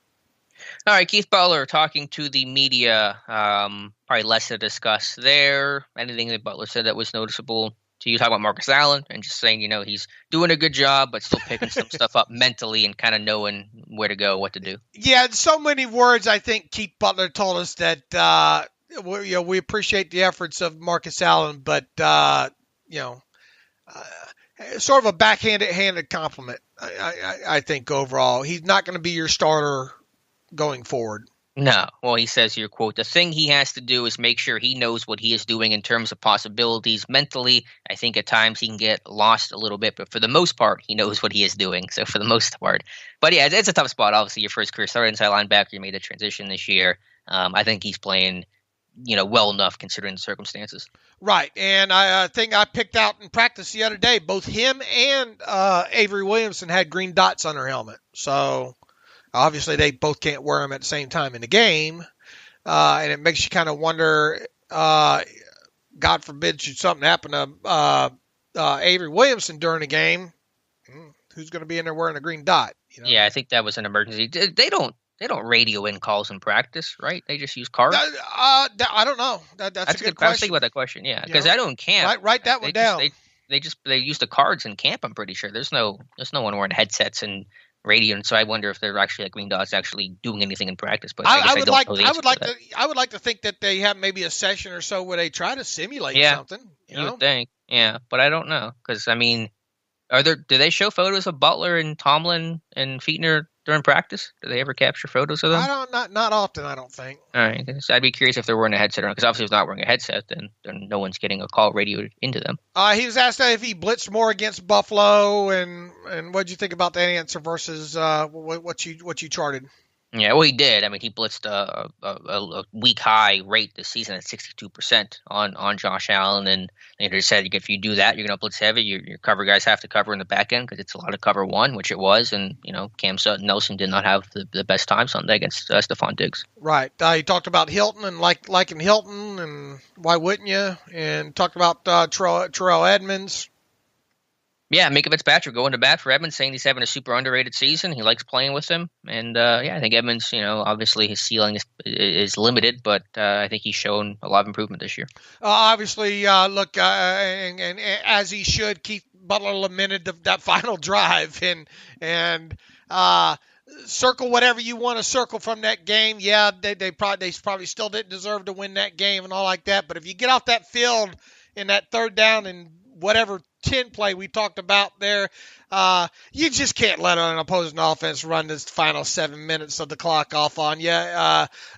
[SPEAKER 2] All right, Keith Butler talking to the media. Probably less to discuss there. Anything that Butler said that was noticeable to you? Talk about Marcus Allen and just saying, he's doing a good job, but still picking some stuff up mentally and kind of knowing where to go, what to do.
[SPEAKER 3] Yeah, so many words. I think Keith Butler told us that we appreciate the efforts of Marcus Allen, but sort of a backhanded compliment. I think overall, he's not going to be your starter going forward.
[SPEAKER 2] No. Well, he says here, quote, the thing he has to do is make sure he knows what he is doing in terms of possibilities mentally. I think at times he can get lost a little bit, but for the most part, he knows what he is doing. So for the most part. But yeah, it's a tough spot. Obviously, your first career starter inside linebacker, you made the transition this year. I think he's playing, well enough considering the circumstances.
[SPEAKER 3] Right. And I think I picked out in practice the other day, both him and Avery Williamson had green dots on their helmet. So obviously, they both can't wear them at the same time in the game, and it makes you kind of wonder, God forbid, should something happen to Avery Williamson during the game, who's going to be in there wearing a green dot?
[SPEAKER 2] Yeah, I think that was an emergency. They don't radio in calls in practice, right? They just use cards?
[SPEAKER 3] I don't know. That's a good question.
[SPEAKER 2] I was thinking about that question, yeah, because I don't camp.
[SPEAKER 3] Write that one down.
[SPEAKER 2] They use the cards in camp, I'm pretty sure. There's no one wearing headsets and radio, and so I wonder if they're actually green dots actually doing anything in practice. But I would
[SPEAKER 3] like to think that they have maybe a session or so where they try to simulate something.
[SPEAKER 2] You would think, yeah, but I don't know because I mean, do they show photos of Butler and Tomlin and Fichtner during practice? Do they ever capture photos of them?
[SPEAKER 3] Not often. I don't think.
[SPEAKER 2] All right, I'd be curious if they're wearing a headset or not. Because obviously, if they're not wearing a headset, then no one's getting a call radioed into them.
[SPEAKER 3] He was asked if he blitzed more against Buffalo, and what did you think about that answer versus what you charted?
[SPEAKER 2] Yeah, well, he did. I mean, he blitzed a week high rate this season at 62% on Josh Allen, and they just said if you do that, you're going to blitz heavy. Your cover guys have to cover in the back end because it's a lot of cover one, which it was, and Cam Nelson did not have the best time Sunday against Stephon Diggs.
[SPEAKER 3] Right. He talked about Hilton and liking Hilton, and why wouldn't you? And talked about Terrell Edmonds.
[SPEAKER 2] Yeah, Mika Fitzpatrick going to bat for Edmonds, saying he's having a super underrated season. He likes playing with him, and I think Edmonds, obviously his ceiling is limited, but I think he's shown a lot of improvement this year.
[SPEAKER 3] Obviously, look, and as he should, Keith Butler lamented that final drive, and circle whatever you want to circle from that game. Yeah, they probably still didn't deserve to win that game and all like that, but if you get off that field in that third down and whatever 10 play we talked about there, you just can't let an opposing offense run this final 7 minutes of the clock off on you.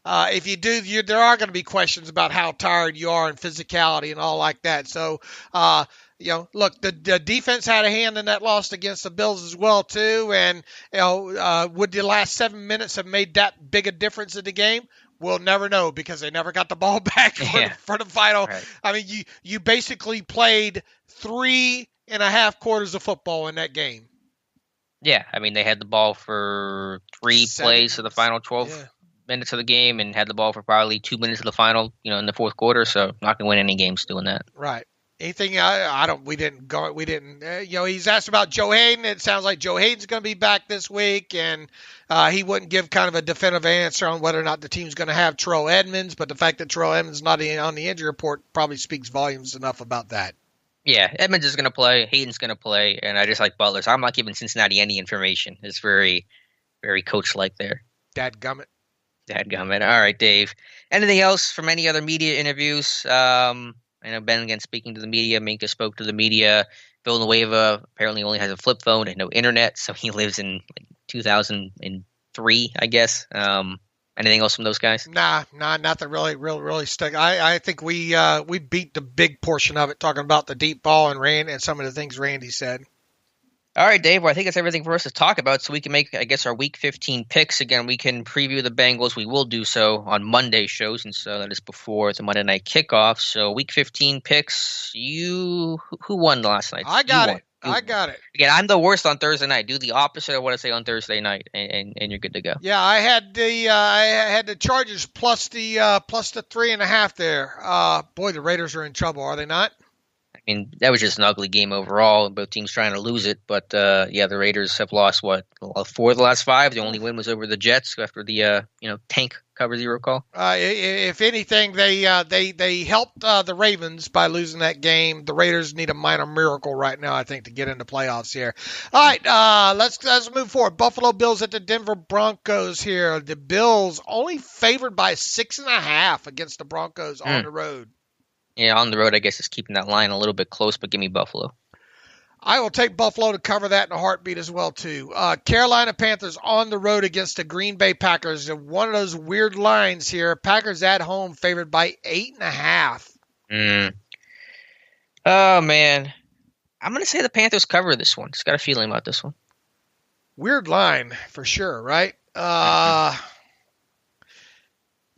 [SPEAKER 3] If you do, there are going to be questions about how tired you are and physicality and all like that. So, look, the defense had a hand in that loss against the Bills as well too. And would the last 7 minutes have made that big a difference in the game? We'll never know because they never got the ball back for the final. Right. I mean, you basically played 3.5 quarters of football in that game.
[SPEAKER 2] Yeah, I mean, they had the ball for 3 plays of the final 12 minutes of the game and had the ball for probably 2 minutes of the final, in the fourth quarter. So not going to win any games doing that.
[SPEAKER 3] Right. Anything? We didn't. He's asked about Joe Hayden. It sounds like Joe Hayden's going to be back this week, and he wouldn't give kind of a definitive answer on whether or not the team's going to have Terrell Edmonds. But the fact that Terrell Edmonds is not on the injury report probably speaks volumes enough about that.
[SPEAKER 2] Yeah, Edmonds is going to play. Hayden's going to play, and I just like Butler. So I'm not giving Cincinnati any information. It's very, very coach-like there.
[SPEAKER 3] Dadgummit.
[SPEAKER 2] All right, Dave. Anything else from any other media interviews? I know Ben, again, speaking to the media. Minka spoke to the media. Villanueva apparently only has a flip phone and no internet, so he lives in 2003, I guess. Anything else from those guys?
[SPEAKER 3] Nah, nothing really stuck. I think we beat the big portion of it, talking about the deep ball and some of the things Randy said.
[SPEAKER 2] All right, Dave. Well, I think that's everything for us to talk about, so we can make, I guess, our Week 15 picks. Again, we can preview the Bengals. We will do so on Monday shows, and so that is before the Monday night kickoff. So Week 15 picks, who won last night?
[SPEAKER 3] I got it.
[SPEAKER 2] Again, I'm the worst on Thursday night. Do the opposite of what I say on Thursday night, and you're good to go.
[SPEAKER 3] Yeah, I had the Chargers plus the 3.5 there. Boy, the Raiders are in trouble, are they not?
[SPEAKER 2] I mean, that was just an ugly game overall. Both teams trying to lose it. But, the Raiders have lost, 4 of the last 5. The only win was over the Jets after the, tank cover zero call.
[SPEAKER 3] If anything, they helped the Ravens by losing that game. The Raiders need a minor miracle right now, I think, to get into playoffs here. All right, let's move forward. Buffalo Bills at the Denver Broncos here. The Bills only favored by 6.5 against the Broncos on the road.
[SPEAKER 2] Yeah, on the road, I guess it's keeping that line a little bit close, but give me Buffalo.
[SPEAKER 3] I will take Buffalo to cover that in a heartbeat as well, too. Carolina Panthers on the road against the Green Bay Packers. One of those weird lines here. Packers at home favored by 8.5.
[SPEAKER 2] Oh, man. I'm going to say the Panthers cover this one. Just got a feeling about this one.
[SPEAKER 3] Weird line for sure, right?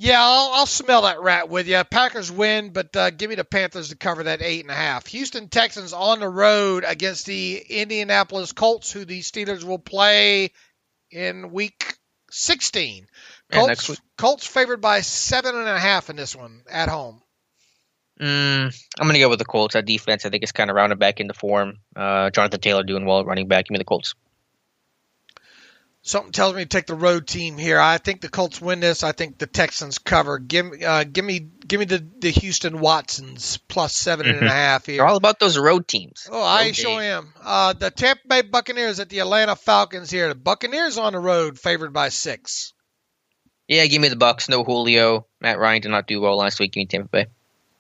[SPEAKER 3] Yeah, I'll smell that rat with you. Packers win, but give me the Panthers to cover that 8.5. Houston Texans on the road against the Indianapolis Colts, who the Steelers will play in Week 16. Colts favored by 7.5 in this one at home.
[SPEAKER 2] I'm going to go with the Colts. That defense, I think, is kind of rounded back into form. Jonathan Taylor doing well at running back. Give me the Colts.
[SPEAKER 3] Something tells me to take the road team here. I think the Colts win this. I think the Texans cover. Give me the Houston Watsons plus 7.5 here.
[SPEAKER 2] You're all about those road teams.
[SPEAKER 3] Oh, I sure am. The Tampa Bay Buccaneers at the Atlanta Falcons here. The Buccaneers on the road, favored by 6.
[SPEAKER 2] Yeah, give me the Bucs. No Julio. Matt Ryan did not do well last week. Give me Tampa Bay.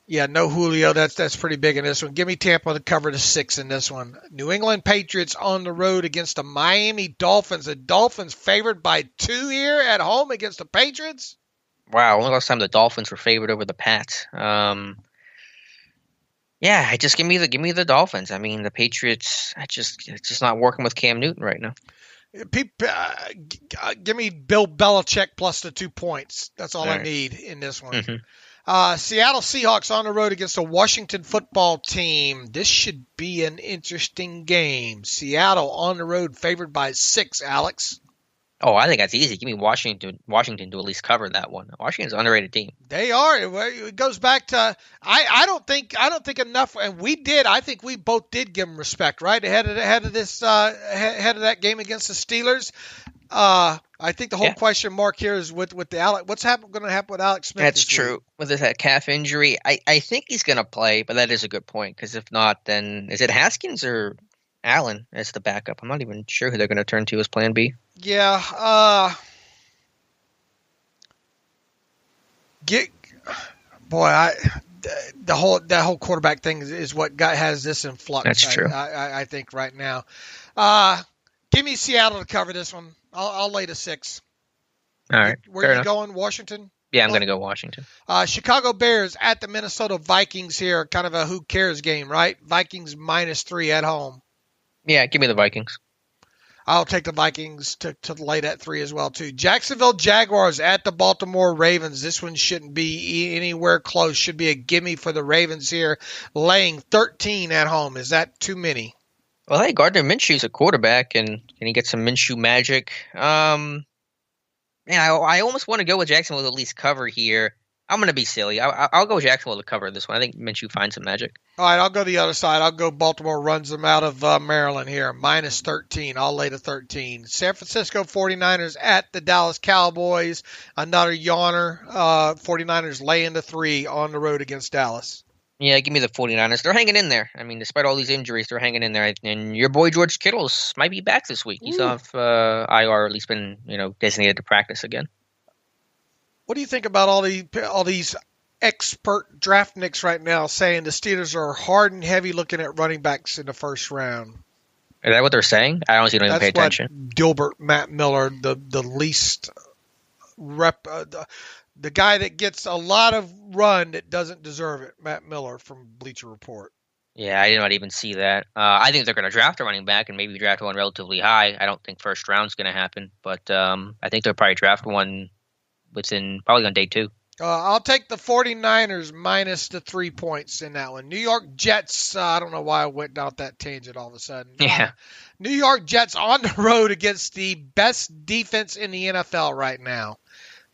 [SPEAKER 3] Yeah, no Julio. That's pretty big in this one. Give me Tampa to cover the 6 in this one. New England Patriots on the road against the Miami Dolphins. The Dolphins favored by 2 here at home against the Patriots.
[SPEAKER 2] Wow, when was the last time the Dolphins were favored over the Pats? Yeah, just give me the Dolphins. I mean, the Patriots, it's just not working with Cam Newton right now.
[SPEAKER 3] Give me Bill Belichick plus the 2 points. That's all I need in this one. Seattle Seahawks on the road against the Washington football team. This should be an interesting game. Seattle on the road favored by 6, Alex.
[SPEAKER 2] Oh, I think that's easy. Give me Washington to at least cover that one. Washington's an underrated team.
[SPEAKER 3] They are. It goes back to I don't think enough, and I think we both did give them respect, right? Ahead of that game against the Steelers. I think the whole question mark here is with the Alex. What's going to happen with Alex Smith?
[SPEAKER 2] That's true. With that calf injury, I think he's going to play, but that is a good point because if not, then is it Haskins or Allen as the backup? I'm not even sure who they're going to turn to as Plan B.
[SPEAKER 3] Yeah. That whole quarterback thing is what has this in flux.
[SPEAKER 2] That's true.
[SPEAKER 3] I think right now. Give me Seattle to cover this one. I'll lay the 6.
[SPEAKER 2] All right.
[SPEAKER 3] Where are you going? Washington?
[SPEAKER 2] Yeah, I'm going to go Washington.
[SPEAKER 3] Chicago Bears at the Minnesota Vikings here. Kind of a who cares game, right? Vikings -3 at home.
[SPEAKER 2] Yeah, give me the Vikings.
[SPEAKER 3] I'll take the Vikings to lay that 3 as well, too. Jacksonville Jaguars at the Baltimore Ravens. This one shouldn't be anywhere close. Should be a gimme for the Ravens here. Laying 13 at home. Is that too many?
[SPEAKER 2] Well, hey, Gardner Minshew's a quarterback, and can he get some Minshew magic? Man, I almost want to go with Jacksonville to at least cover here. I'm going to be silly. I'll go Jacksonville to cover this one. I think Minshew finds some magic.
[SPEAKER 3] All right, I'll go the other side. I'll go Baltimore runs them out of Maryland here. -13. I'll lay to 13. San Francisco 49ers at the Dallas Cowboys. Another yawner. 49ers laying the 3 on the road against Dallas.
[SPEAKER 2] Yeah, give me the 49ers. They're hanging in there. I mean, despite all these injuries, they're hanging in there. And your boy George Kittle's might be back this week. He's off IR, or at least been designated to practice again.
[SPEAKER 3] What do you think about all these expert draftniks right now saying the Steelers are hard and heavy looking at running backs in the first round?
[SPEAKER 2] Is that what they're saying? I honestly don't even pay attention.
[SPEAKER 3] Dilbert, Matt Miller, the least rep, the guy that gets a lot of run that doesn't deserve it, Matt Miller from Bleacher Report.
[SPEAKER 2] Yeah, I did not even see that. I think they're going to draft a running back and maybe draft one relatively high. I don't think first round's going to happen, but I think they'll probably draft one probably on day 2.
[SPEAKER 3] I'll take the 49ers minus the 3 points in that one. New York Jets, I don't know why I went down that tangent all of a sudden.
[SPEAKER 2] Yeah.
[SPEAKER 3] New York Jets on the road against the best defense in the NFL right now,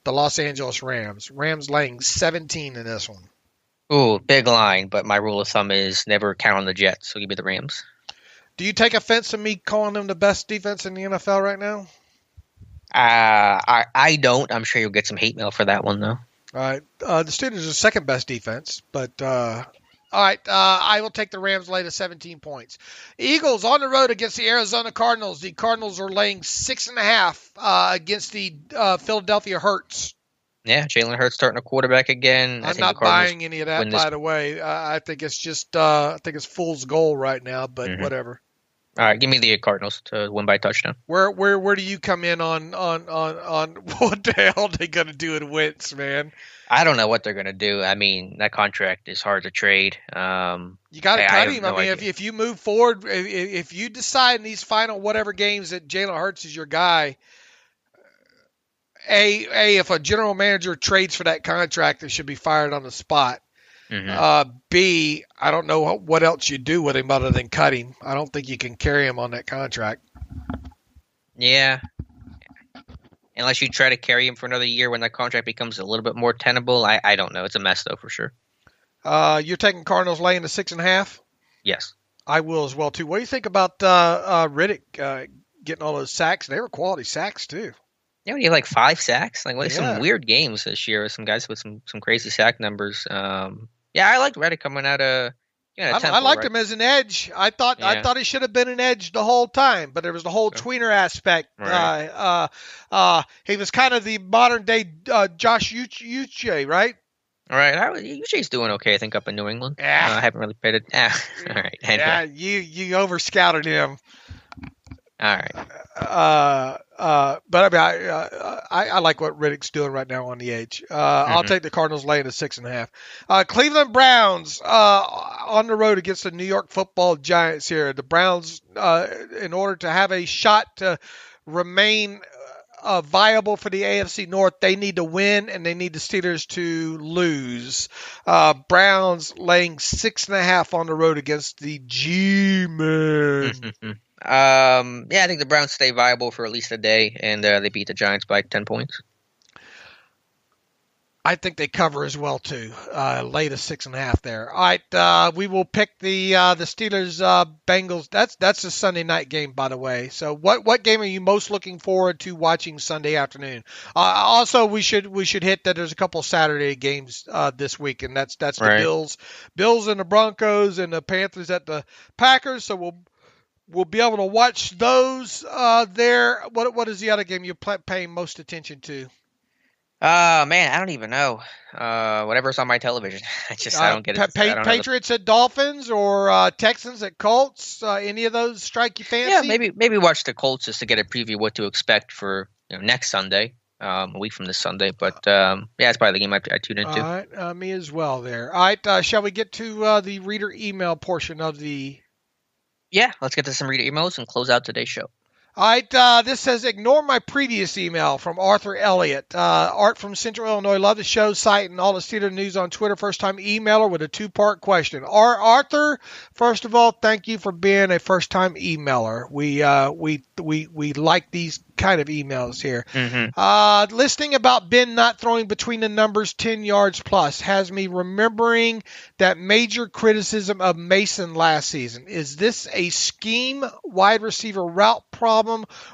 [SPEAKER 3] the Los Angeles Rams. Rams laying 17 in this one.
[SPEAKER 2] Ooh, big line, but my rule of thumb is never count on the Jets, so give me the Rams.
[SPEAKER 3] Do you take offense to me calling them the best defense in the NFL right now?
[SPEAKER 2] I don't. I'm sure you'll get some hate mail for that one, though.
[SPEAKER 3] All right. The Steelers are second best defense, but all right. I will take the Rams lay to 17 points. Eagles on the road against the Arizona Cardinals. The Cardinals are laying 6.5 against the Philadelphia Hurts.
[SPEAKER 2] Yeah, Jalen Hurts starting a quarterback again.
[SPEAKER 3] I'm not buying any of that, by the way. I think it's just I think it's fool's gold right now, but whatever.
[SPEAKER 2] All right, give me the Cardinals to win by a touchdown.
[SPEAKER 3] Where do you come in on what the hell they gonna do in Wentz, man?
[SPEAKER 2] I don't know what they're gonna do. I mean, that contract is hard to trade.
[SPEAKER 3] You got to cut him. I mean, if you move forward, if you decide in these final whatever games that Jalen Hurts is your guy, if a general manager trades for that contract, it should be fired on the spot. B, I don't know what else you do with him other than cut him. I don't think you can carry him on that contract.
[SPEAKER 2] Yeah. Unless you try to carry him for another year when that contract becomes a little bit more tenable. I don't know. It's a mess, though, for sure.
[SPEAKER 3] You're taking Cardinals laying to 6.5?
[SPEAKER 2] Yes.
[SPEAKER 3] I will as well, too. What do you think about Riddick getting all those sacks? They were quality sacks, too.
[SPEAKER 2] Yeah, you have like 5 sacks. Like some weird games this year with some guys with some crazy sack numbers. Yeah, I liked Reddick coming out of. Temple,
[SPEAKER 3] I liked him as an edge. I thought he should have been an edge the whole time, but there was the whole tweener aspect. Right. He was kind of the modern day Josh Uche, right?
[SPEAKER 2] All right, Uche's doing okay, I think, up in New England.
[SPEAKER 3] Yeah.
[SPEAKER 2] I haven't really paid it. All right. Anyway.
[SPEAKER 3] Yeah, you over scouted him.
[SPEAKER 2] All right.
[SPEAKER 3] But I like what Riddick's doing right now on the edge. I'll take the Cardinals laying at 6.5. Cleveland Browns on the road against the New York Football Giants here. The Browns, in order to have a shot to remain viable for the AFC North, they need to win and they need the Steelers to lose. Browns laying 6.5 on the road against the G-Men.
[SPEAKER 2] Yeah, I think the Browns stay viable for at least a day, and they beat the Giants by 10 points.
[SPEAKER 3] I think they cover as well too. Lay the 6.5 there. All right, we will pick the Steelers Bengals. That's a Sunday night game, by the way. So what game are you most looking forward to watching Sunday afternoon? Also, we should hit that there's a couple Saturday games this week, and that's the
[SPEAKER 2] right.
[SPEAKER 3] Bills and the Broncos and the Panthers at the Packers. So we'll be able to watch those there. What is the other game you're paying most attention to?
[SPEAKER 2] Man, I don't even know. Whatever's on my television. I don't get it.
[SPEAKER 3] Patriots at Dolphins or Texans at Colts? Any of those strike you fancy?
[SPEAKER 2] Yeah, maybe watch the Colts just to get a preview of what to expect for next Sunday, a week from this Sunday. But yeah, it's probably the game I tune into.
[SPEAKER 3] All right, me as well there. All right, shall we get to the reader email portion of the...
[SPEAKER 2] Yeah, let's get to some reader emails and close out today's show.
[SPEAKER 3] All right, this says, ignore my previous email from Arthur Elliott. Art from Central Illinois. Love the show, site, and all the Steelers news on Twitter. First-time emailer with a two-part question. Arthur, first of all, thank you for being a first-time emailer. We like these kind of emails here.
[SPEAKER 2] Mm-hmm.
[SPEAKER 3] Listening about Ben not throwing between the numbers 10 yards plus has me remembering that major criticism of Mason last season. Is this a scheme wide receiver route problem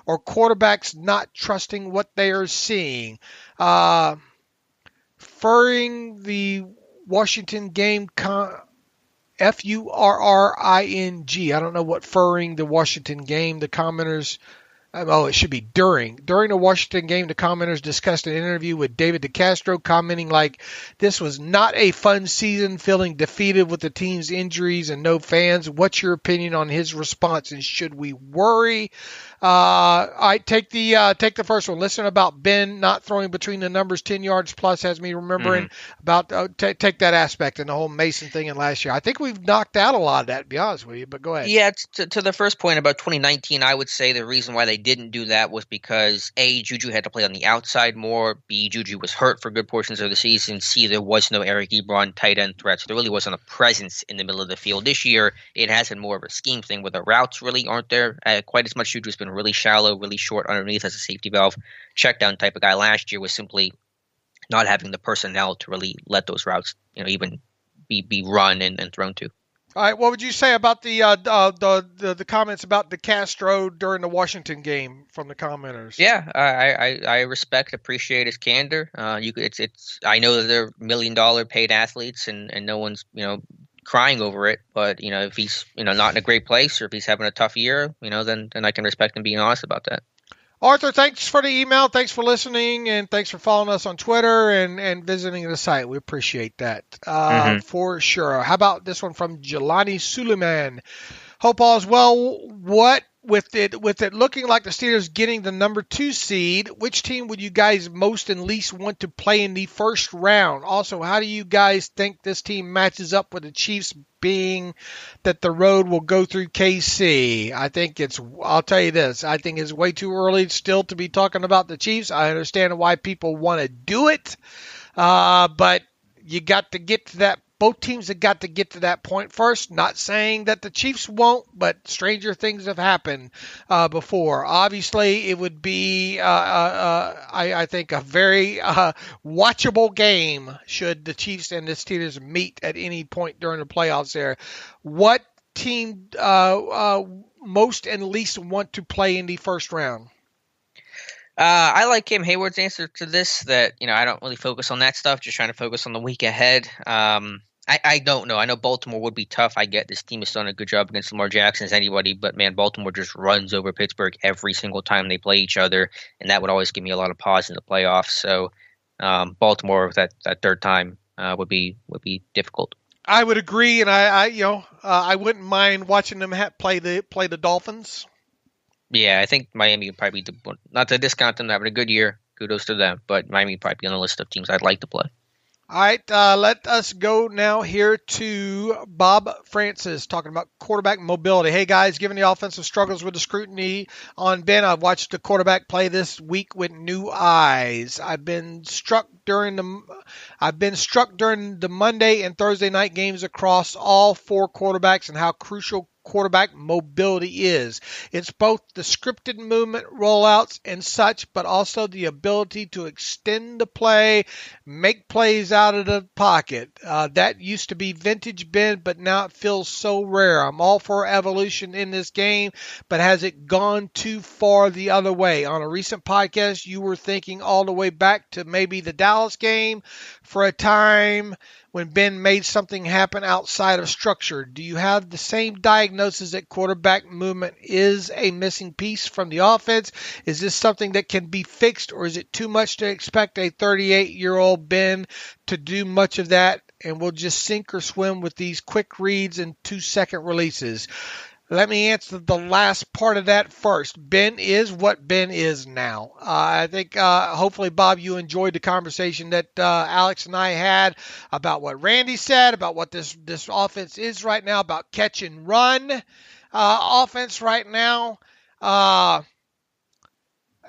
[SPEAKER 3] or quarterbacks not trusting what they are seeing? Furring the Washington game F-U-R-R-I-N-G. I don't know what furring the Washington game. The commenters... Oh, it should be during. During the Washington game, the commenters discussed an interview with David DeCastro, commenting like, this was not a fun season, feeling defeated with the team's injuries and no fans. What's your opinion on his response, and should we worry? I take the first one. Listen about Ben not throwing between the numbers 10 yards plus has me remembering about take that aspect and the whole Mason thing in last year. I think we've knocked out a lot of that, to be honest with you, but go ahead.
[SPEAKER 2] Yeah, to the first point about 2019, I would say the reason why they didn't do that was because A, Juju had to play on the outside more, B, Juju was hurt for good portions of the season, C, there was no Eric Ebron tight end threat, so there really wasn't a presence in the middle of the field. This year, it has been more of a scheme thing where the routes really aren't there quite as much. Juju's been really shallow, really short underneath as a safety valve check down type of guy. Last year was simply not having the personnel to really let those routes, even be run and thrown to.
[SPEAKER 3] All right, what would you say about the comments about DeCastro during the Washington game from the commenters?
[SPEAKER 2] Yeah, I appreciate his candor. I know that they're $1 million paid athletes, and no one's crying over it. But if he's not in a great place, or if he's having a tough year, then I can respect him being honest about that.
[SPEAKER 3] Arthur, thanks for the email. Thanks for listening, and thanks for following us on Twitter and visiting the site. We appreciate that for sure. How about this one from Jelani Suleiman? Hope all is well. What with it looking like the Steelers getting the number 2 seed, which team would you guys most and least want to play in the first round? Also, how do you guys think this team matches up with the Chiefs, being that the road will go through KC? I'll tell you this, I think it's way too early still to be talking about the Chiefs. I understand why people want to do it, but you got to get to that. Both teams have got to get to that point first. Not saying that the Chiefs won't, but stranger things have happened before. Obviously, it would be, I think, a very watchable game should the Chiefs and the Steelers meet at any point during the playoffs there. What team most and least want to play in the first round?
[SPEAKER 2] I like Cam Hayward's answer to this, that I don't really focus on that stuff, just trying to focus on the week ahead. I don't know. I know Baltimore would be tough. I get this team has done a good job against Lamar Jackson as anybody, but man, Baltimore just runs over Pittsburgh every single time they play each other, and that would always give me a lot of pause in the playoffs. So Baltimore that third time would be difficult.
[SPEAKER 3] I would agree, and I wouldn't mind watching them play the Dolphins.
[SPEAKER 2] Yeah, I think Miami would probably be not to discount them having a good year. Kudos to them, but Miami would probably be on the list of teams I'd like to play.
[SPEAKER 3] All right, let us go now here to Bob Francis talking about quarterback mobility. Hey guys, given the offensive struggles with the scrutiny on Ben, I've watched the quarterback play this week with new eyes. I've been struck during the Monday and Thursday night games across all four quarterbacks and how crucial quarterback mobility is. It's both the scripted movement rollouts and such, but also the ability to extend the play, make plays out of the pocket. That used to be vintage Ben, but now it feels so rare. I'm all for evolution in this game, but has it gone too far the other way? On a recent podcast, you were thinking all the way back to maybe the Dallas game for a time when Ben made something happen outside of structure. Do you have the same diagnosis that quarterback movement is a missing piece from the offense? Is this something that can be fixed, or is it too much to expect a 38-year-old Ben to do much of that and will just sink or swim with these quick reads and 2-second releases? Let me answer the last part of that first. Ben is what Ben is now. I think hopefully, Bob, you enjoyed the conversation that Alex and I had about what Randy said, about what this offense is right now, about catch and run offense right now.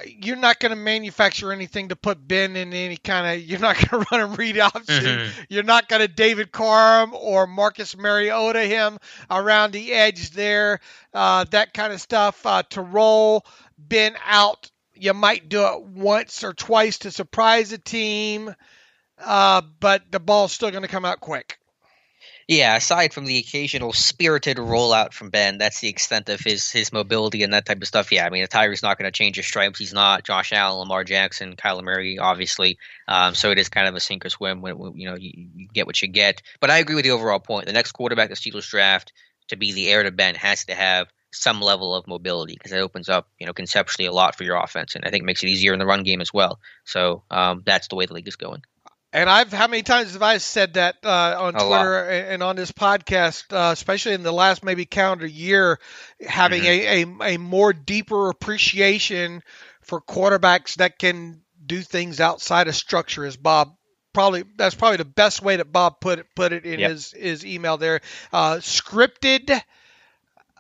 [SPEAKER 3] You're not going to manufacture anything to put Ben in any kind of – you're not going to run a read option. Mm-hmm. You're not going to David Carr or Marcus Mariota him around the edge there, that kind of stuff. To roll Ben out, you might do it once or twice to surprise a team, but the ball's still going to come out quick.
[SPEAKER 2] Yeah, aside from the occasional spirited rollout from Ben, that's the extent of his mobility and that type of stuff. Yeah, I mean, the Tiger's not going to change his stripes. He's not Josh Allen, Lamar Jackson, Kyler Murray, obviously. So it is kind of a sink or swim when you get what you get. But I agree with the overall point. The next quarterback the Steelers draft to be the heir to Ben has to have some level of mobility because it opens up, conceptually a lot for your offense, and I think it makes it easier in the run game as well. So that's the way the league is going.
[SPEAKER 3] And how many times have I said that on Twitter and on this podcast, especially in the last maybe calendar year, having a more deeper appreciation for quarterbacks that can do things outside of structure, as Bob that's probably the best way that Bob put it in his email there. Scripted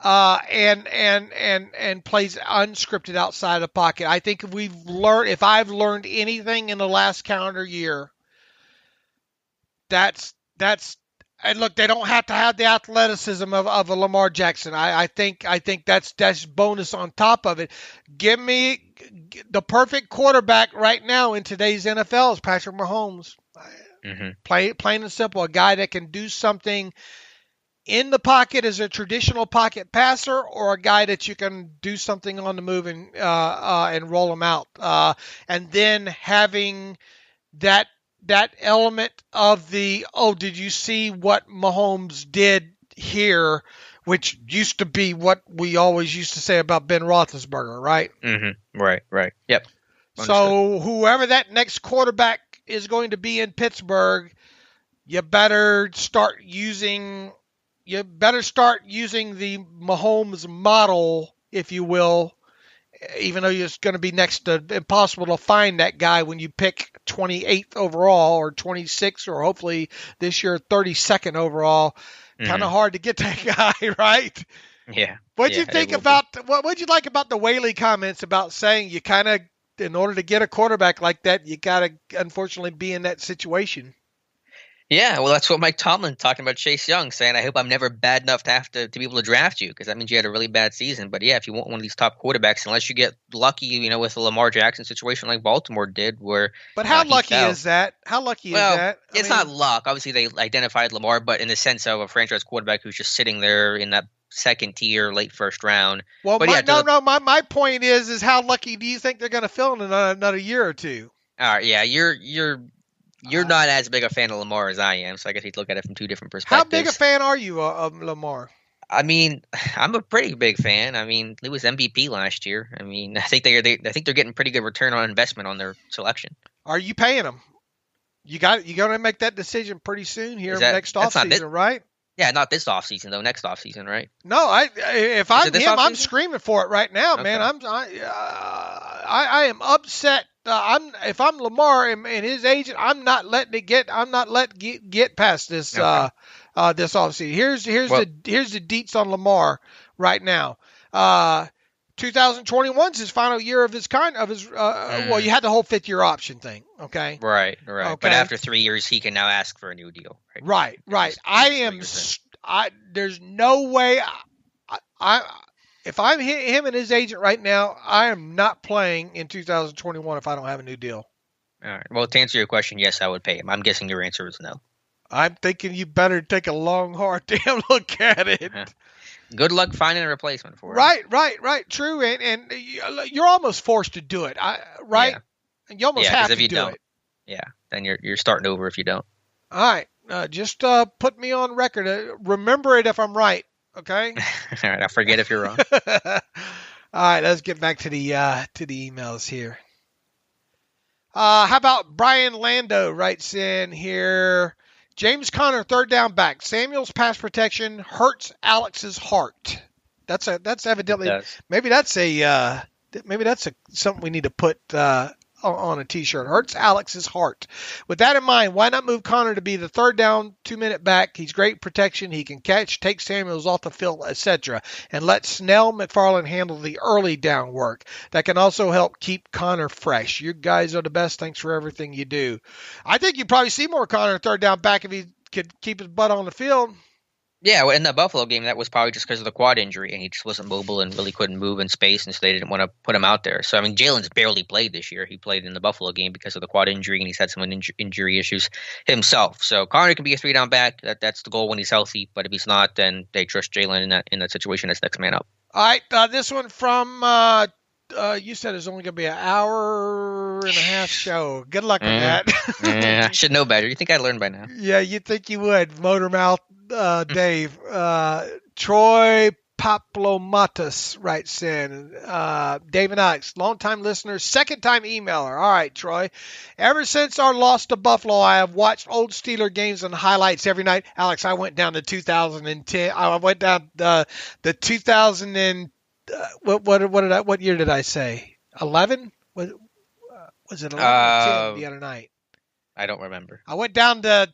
[SPEAKER 3] and plays unscripted outside of the pocket. I think if I've learned anything in the last calendar year, that's and look, they don't have to have the athleticism of a Lamar Jackson. I think that's bonus on top of it. Give me the perfect quarterback right now in today's NFL is Patrick Mahomes. Plain and simple, a guy that can do something in the pocket as a traditional pocket passer, or a guy that you can do something on the move and roll him out, and then having that element of did you see what Mahomes did here, which used to be what we always used to say about Ben Roethlisberger, right?
[SPEAKER 2] Mm-hmm. Right. Yep.
[SPEAKER 3] Understood. So whoever that next quarterback is going to be in Pittsburgh, you better start using the Mahomes model, if you will, even though it's going to be next to impossible to find that guy when you pick 28th overall or 26th or hopefully this year 32nd overall. Kind of hard to get that guy, right?
[SPEAKER 2] Yeah.
[SPEAKER 3] What'd you think about what'd you like about the Whaley comments about saying you kind of, in order to get a quarterback like that, you got to unfortunately be in that situation?
[SPEAKER 2] Yeah, well, that's what Mike Tomlin talking about Chase Young, saying, I hope I'm never bad enough to have to be able to draft you, because that means you had a really bad season. But yeah, if you want one of these top quarterbacks, unless you get lucky, with a Lamar Jackson situation like Baltimore did, where
[SPEAKER 3] But how lucky is that? How lucky is that?
[SPEAKER 2] It's not luck. Obviously, they identified Lamar, but in the sense of a franchise quarterback who's just sitting there in that second tier, late first round.
[SPEAKER 3] Well,
[SPEAKER 2] but
[SPEAKER 3] my point is how lucky do you think they're going to fill in another year or two?
[SPEAKER 2] All right, yeah, You're not as big a fan of Lamar as I am, so I guess you'd look at it from two different perspectives.
[SPEAKER 3] How big a fan are you of Lamar?
[SPEAKER 2] I mean, I'm a pretty big fan. I mean, he was MVP last year. I mean, I think they're getting pretty good return on investment on their selection.
[SPEAKER 3] Are you paying him? You going to make that decision pretty soon here next offseason, right?
[SPEAKER 2] Yeah, not this offseason though. Next offseason, right?
[SPEAKER 3] No, if I'm him, I'm screaming for it right now, okay. Man. I am upset If I'm Lamar and his agent, I'm not letting it get past this this offseason. Here's the deets on Lamar right now. 2021 is his final year of his well, you had the whole 5th-year option thing, okay?
[SPEAKER 2] Right. Okay. But after 3 years, he can now ask for a new deal.
[SPEAKER 3] Right. There's no way if I'm him and his agent right now, I am not playing in 2021 if I don't have a new deal.
[SPEAKER 2] All right. Well, to answer your question, yes, I would pay him. I'm guessing your answer is no.
[SPEAKER 3] I'm thinking you better take a long, hard damn look at it.
[SPEAKER 2] Good luck finding a replacement for it.
[SPEAKER 3] Right. True, and you're almost forced to do it, right? Yeah. And you almost have to do it.
[SPEAKER 2] Yeah, then you're starting over if you don't.
[SPEAKER 3] All right, just put me on record. Remember it if I'm right, okay?
[SPEAKER 2] All right, I'll forget if you're wrong.
[SPEAKER 3] All right, let's get back to the emails here. How about Brian Lando writes in here? James Conner, 3rd down back. Samuel's pass protection hurts Alex's heart. That's evidently maybe that's something we need to put on a T-shirt. Hurts Alex's heart. With that in mind, why not move Conner to be the 3rd down 2-minute back? He's great protection. He can catch, take Samuels off the field, etc. And let Snell McFarland handle the early down work. That can also help keep Conner fresh. You guys are the best. Thanks for everything you do. I think you'd probably see more Conner 3rd down back if he could keep his butt on the field.
[SPEAKER 2] Yeah, well, in the Buffalo game, that was probably just because of the quad injury, and he just wasn't mobile and really couldn't move in space, and so they didn't want to put him out there. So, I mean, Jalen's barely played this year. He played in the Buffalo game because of the quad injury, and he's had some injury issues himself. So, Conner can be a 3-down back. That's the goal when he's healthy, but if he's not, then they trust Jalen in that situation as next man up.
[SPEAKER 3] All right, this one from you said it's only going to be an hour and a half show. Good luck with that.
[SPEAKER 2] I should know better. You think I'd learn by now?
[SPEAKER 3] Yeah, you'd think you would. Motor Mouth Dave. Troy Paplomatus writes in. David Alex, longtime listener, 2nd-time emailer. All right, Troy. Ever since our loss to Buffalo, I have watched old Steeler games and highlights every night. Alex, I went down to 2010. I went down the 2000 and what year did I say? 11? Was it 11 or 10 the other night?
[SPEAKER 2] I don't remember.
[SPEAKER 3] I went down to,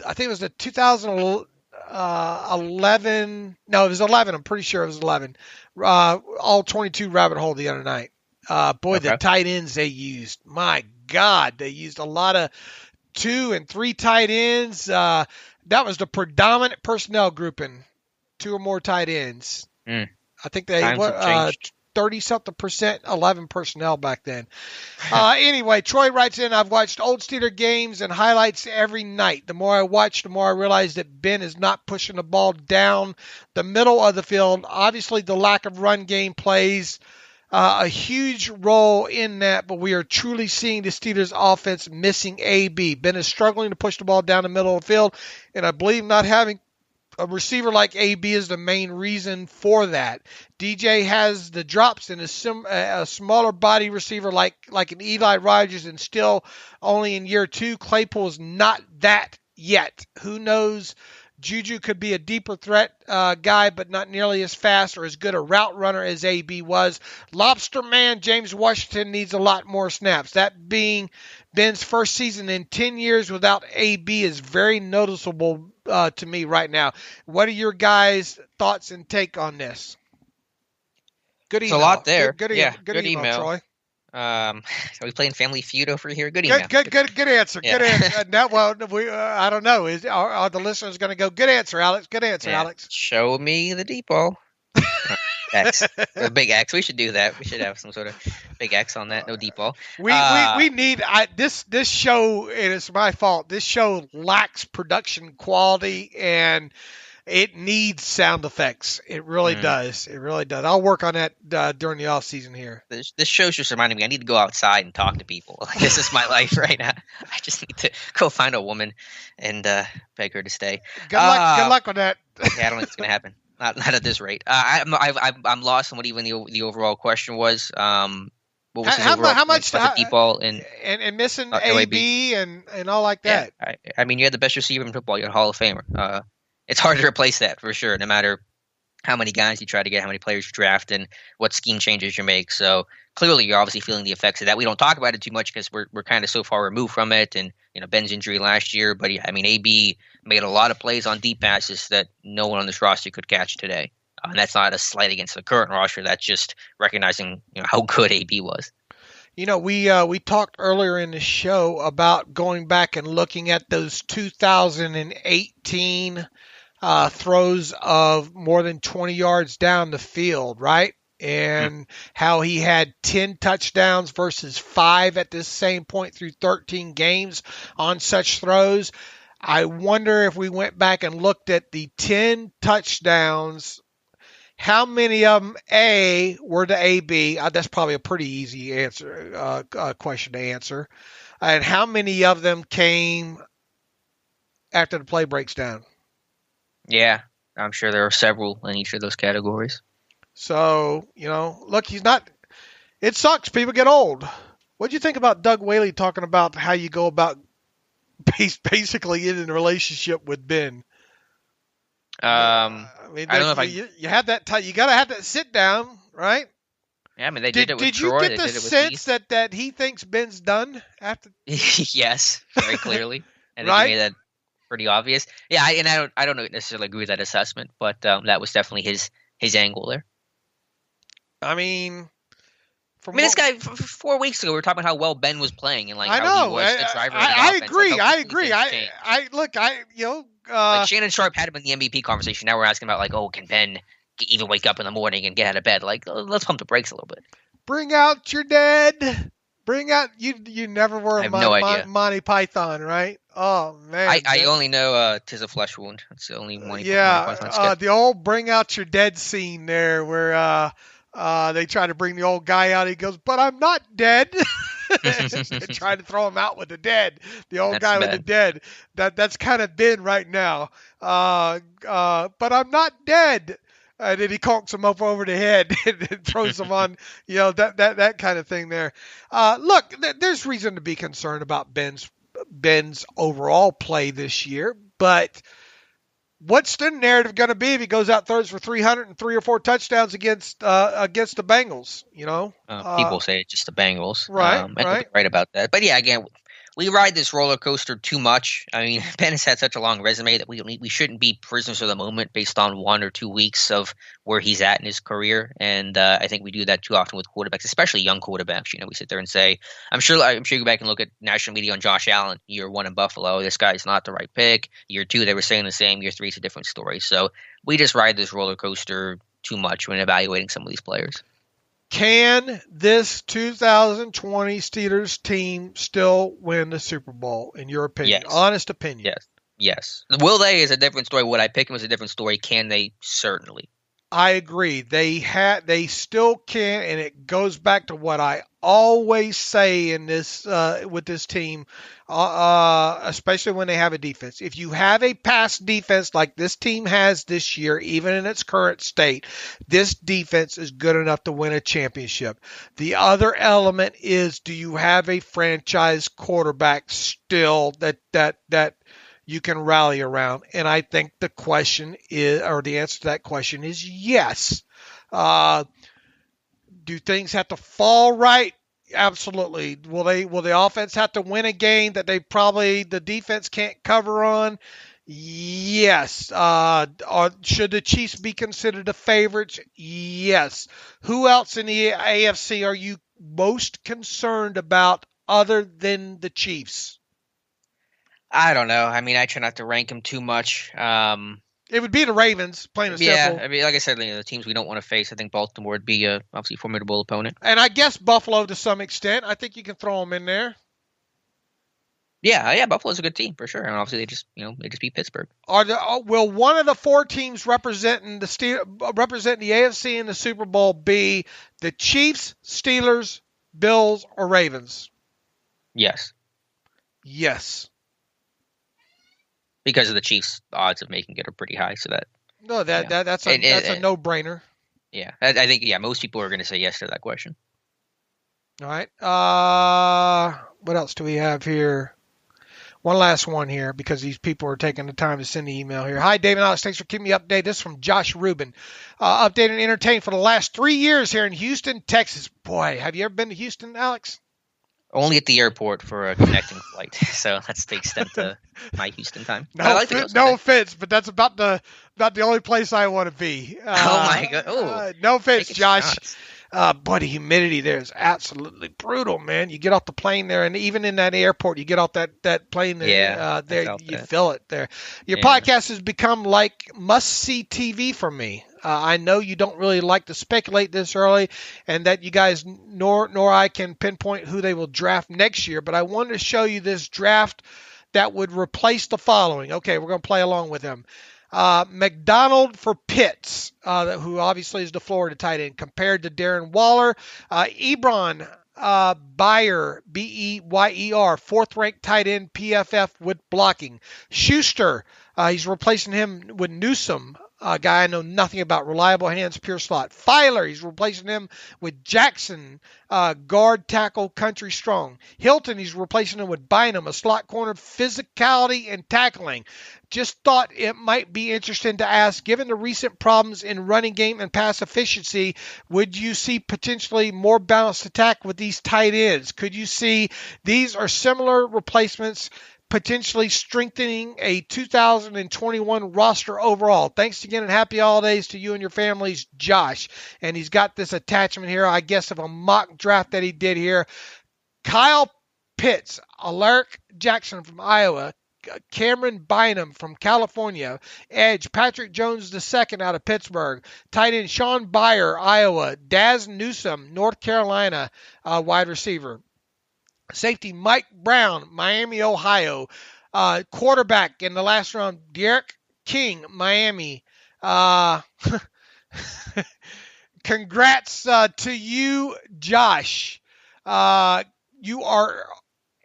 [SPEAKER 3] I think it was the 2011. No, it was 11. I'm pretty sure it was 11. All 22 rabbit hole the other night. The tight ends they used. My God, they used a lot of 2 and 3 tight ends. That was the predominant personnel grouping. 2 or more tight ends. I think they 30-something%, 11 personnel back then. Anyway, Troy writes in, I've watched old Steeler games and highlights every night. The more I watch, the more I realize that Ben is not pushing the ball down the middle of the field. Obviously, the lack of run game plays a huge role in that, but we are truly seeing the Steelers offense missing AB. Ben is struggling to push the ball down the middle of the field, and I believe not having a receiver like AB is the main reason for that. DJ has the drops in a smaller body receiver like an Eli Rogers, and still only in year 2. Claypool is not that yet. Who knows? Juju could be a deeper threat guy, but not nearly as fast or as good a route runner as AB was. Lobster Man James Washington needs a lot more snaps. That being Ben's first season in 10 years without AB is very noticeable to me right now. What are your guys' thoughts and take on this? Good email.
[SPEAKER 2] There's a lot there.
[SPEAKER 3] Good email, Troy.
[SPEAKER 2] Are we playing Family Feud over here? Good email.
[SPEAKER 3] Good answer.
[SPEAKER 2] Yeah.
[SPEAKER 3] Good answer. I don't know. Are the listeners going to go, good answer, Alex? Good answer, Alex.
[SPEAKER 2] Show me the deep ball. X. A big X. We should do that. We should have some sort of big X on that. No deep ball.
[SPEAKER 3] We need this show, and it's my fault. This show lacks production quality, and it needs sound effects. It really does. It really does. I'll work on that during the off season here.
[SPEAKER 2] This show's just reminding me I need to go outside and talk to people. Like, this is my life right now. I just need to go find a woman and beg her to stay.
[SPEAKER 3] Good luck with that.
[SPEAKER 2] Yeah, I don't think it's gonna happen. Not at this rate. I'm lost on what even the overall question was. What was his overall
[SPEAKER 3] how much
[SPEAKER 2] the deep ball and
[SPEAKER 3] missing AB and all like that?
[SPEAKER 2] Yeah, I mean, you had the best receiver in football. You're a Hall of Famer. It's hard to replace that for sure, no matter how many guys you try to get, how many players you draft, and what scheme changes you make. So clearly, you're obviously feeling the effects of that. We don't talk about it too much because we're kind of so far removed from it, and Ben's injury last year. But yeah, I mean, AB made a lot of plays on deep passes that no one on this roster could catch today, and that's not a slight against the current roster. That's just recognizing how good AB was.
[SPEAKER 3] We talked earlier in the show about going back and looking at those 2018 throws of more than 20 yards down the field, right? And how he had 10 touchdowns versus 5 at this same point through 13 games on such throws. I wonder if we went back and looked at the 10 touchdowns, how many of them, were to AB? That's probably a pretty easy answer question to answer. And how many of them came after the play breaks down?
[SPEAKER 2] Yeah, I'm sure there are several in each of those categories.
[SPEAKER 3] So, look, he's not – it sucks. People get old. What do you think about Doug Whaley talking about how you go about basically in a relationship with Ben?
[SPEAKER 2] I don't know if
[SPEAKER 3] you have that time. You got to have that sit down, right?
[SPEAKER 2] Yeah, I mean, they did it with
[SPEAKER 3] Troy. Did you get the sense
[SPEAKER 2] Heath.
[SPEAKER 3] that he thinks Ben's done after?
[SPEAKER 2] Yes, very clearly. And
[SPEAKER 3] right?
[SPEAKER 2] He made that pretty obvious. Yeah, I don't necessarily agree with that assessment, but that was definitely his angle there.
[SPEAKER 3] I mean,
[SPEAKER 2] this guy 4 weeks ago we were talking about how well Ben was playing and
[SPEAKER 3] I know.
[SPEAKER 2] how he was the driver of the
[SPEAKER 3] I
[SPEAKER 2] offense.
[SPEAKER 3] agree. I agree.
[SPEAKER 2] Shannon Sharp had him in the MVP conversation. Now we're asking about can Ben even wake up in the morning and get out of bed? Let's pump the brakes a little bit.
[SPEAKER 3] Bring out your dead. Bring out you never were a Monty Python, right? Oh man.
[SPEAKER 2] I only know 'Tis a Flesh Wound. That's the only one.
[SPEAKER 3] The old bring out your dead scene there where they try to bring the old guy out. He goes, "But I'm not dead." They try to throw him out with the dead. The old guy with the dead. That's kind of Ben right now. But I'm not dead. And then he conks him up over the head and throws him on, that kind of thing there. Look, there's reason to be concerned about Ben's overall play this year, but what's the narrative going to be if he goes out throws for 300 and 3 or 4 touchdowns against the Bengals?
[SPEAKER 2] People say it's just the Bengals,
[SPEAKER 3] right?
[SPEAKER 2] Right about that. But yeah, again, we ride this roller coaster too much. I mean, Ben has had such a long resume that we shouldn't be prisoners of the moment based on 1 or 2 weeks of where he's at in his career. And I think we do that too often with quarterbacks, especially young quarterbacks. We sit there and say, I'm sure you go back and look at national media on Josh Allen, year 1 in Buffalo. This guy's not the right pick. Year 2, they were saying the same. Year 3 is a different story. So we just ride this roller coaster too much when evaluating some of these players.
[SPEAKER 3] Can this 2020 Steelers team still win the Super Bowl, in your opinion?
[SPEAKER 2] Yes.
[SPEAKER 3] Honest opinion.
[SPEAKER 2] Yes. Will they is a different story. Would I pick them is a different story. Can they? Certainly.
[SPEAKER 3] I agree. They still can, and it goes back to what I always say in this with this team, especially when they have a defense. If you have a pass defense like this team has this year, even in its current state, this defense is good enough to win a championship. The other element is, do you have a franchise quarterback still that you can rally around? And I think the question is, or the answer to that question is yes. Do things have to fall right? Absolutely. Will the offense have to win a game that the defense can't cover on? Yes. Should the Chiefs be considered the favorites? Yes. Who else in the AFC are you most concerned about other than the Chiefs?
[SPEAKER 2] I don't know. I mean, I try not to rank them too much.
[SPEAKER 3] It would be the Ravens, plain and simple.
[SPEAKER 2] Yeah, I mean, like I said, the teams we don't want to face. I think Baltimore would be obviously a formidable opponent.
[SPEAKER 3] And I guess Buffalo to some extent. I think you can throw them in there.
[SPEAKER 2] Yeah, Buffalo's a good team for sure. And obviously they just beat Pittsburgh.
[SPEAKER 3] Will one of the 4 teams representing the AFC in the Super Bowl be the Chiefs, Steelers, Bills, or Ravens?
[SPEAKER 2] Yes. Because of the Chiefs' odds of making it are pretty high, so that's
[SPEAKER 3] a no-brainer.
[SPEAKER 2] Yeah, I think most people are going to say yes to that question.
[SPEAKER 3] All right. What else do we have here? One last one here because these people are taking the time to send the email here. Hi, Dave and Alex. Thanks for keeping me updated. This is from Josh Rubin. Updated and entertained for the last 3 years here in Houston, Texas. Boy, have you ever been to Houston, Alex?
[SPEAKER 2] Only at the airport for a connecting flight. So that's the extent of my Houston time. No
[SPEAKER 3] offense, but that's about the only place I want to be.
[SPEAKER 2] Oh, my God.
[SPEAKER 3] No offense, Josh. But the humidity there is absolutely brutal, man. You get off the plane there, and even in that airport, you get off that plane there, you feel it there. Your podcast has become like must-see TV for me. I know you don't really like to speculate this early, and that you guys nor I can pinpoint who they will draft next year, but I wanted to show you this draft that would replace the following. Okay, we're going to play along with them. McDonald for Pitts, who obviously is the Florida tight end, compared to Darren Waller. Ebron Beyer, Beyer, fourth-ranked tight end, PFF with blocking. Schuster, he's replacing him with Newsome, a guy I know nothing about. Reliable hands, pure slot. Filer, he's replacing him with Jackson, guard, tackle, country strong. Hilton, he's replacing him with Bynum, a slot corner, physicality and tackling. Just thought it might be interesting to ask, given the recent problems in running game and pass efficiency, would you see potentially more balanced attack with these tight ends? Could you see these are similar replacements potentially strengthening a 2021 roster overall? Thanks again and happy holidays to you and your families, Josh. And he's got this attachment here, I guess, of a mock draft that he did here. Kyle Pitts, Alaric Jackson from Iowa, Cameron Bynum from California, edge Patrick Jones II out of Pittsburgh, tight end Sean Beyer, Iowa, Daz Newsome, North Carolina, wide receiver. Safety Mike Brown, Miami, Ohio. Quarterback in the last round, Derek King, Miami. Congrats to you, Josh. You are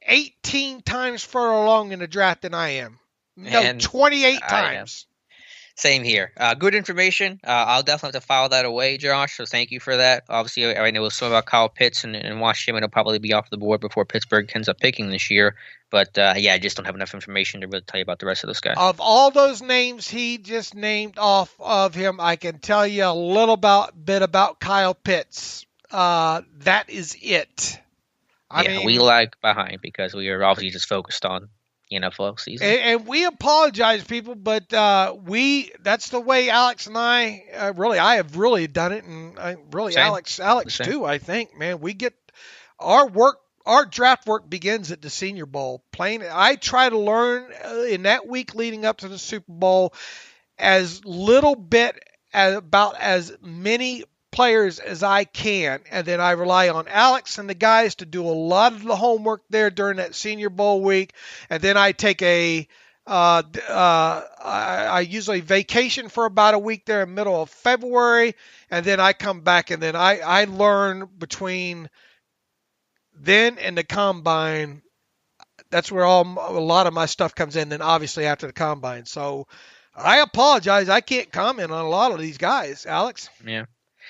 [SPEAKER 3] 18 times further along in the draft than I am. No, 28 times.
[SPEAKER 2] Same here. Good information. I'll definitely have to file that away, Josh, so thank you for that. Obviously, I know some about Kyle Pitts and Washington will probably be off the board before Pittsburgh ends up picking this year. But, I just don't have enough information to really tell you about the rest of those guys.
[SPEAKER 3] Of all those names he just named off of him, I can tell you a little bit about Kyle Pitts. That is it.
[SPEAKER 2] I mean, we lag behind because we are obviously just focused on NFL season.
[SPEAKER 3] And we apologize, people, but that's the way Alex and I have really done it, and Alex too, I think. Man, we get our draft work begins at the Senior Bowl. I try to learn in that week leading up to the Super Bowl as little bit about as many players as I can, and then I rely on Alex and the guys to do a lot of the homework there during that Senior Bowl week, and then I take I usually vacation for about a week there in the middle of February, and then I come back, and then I learn between then and the Combine. That's where a lot of my stuff comes in, then obviously after the Combine. So I apologize. I can't comment on a lot of these guys, Alex.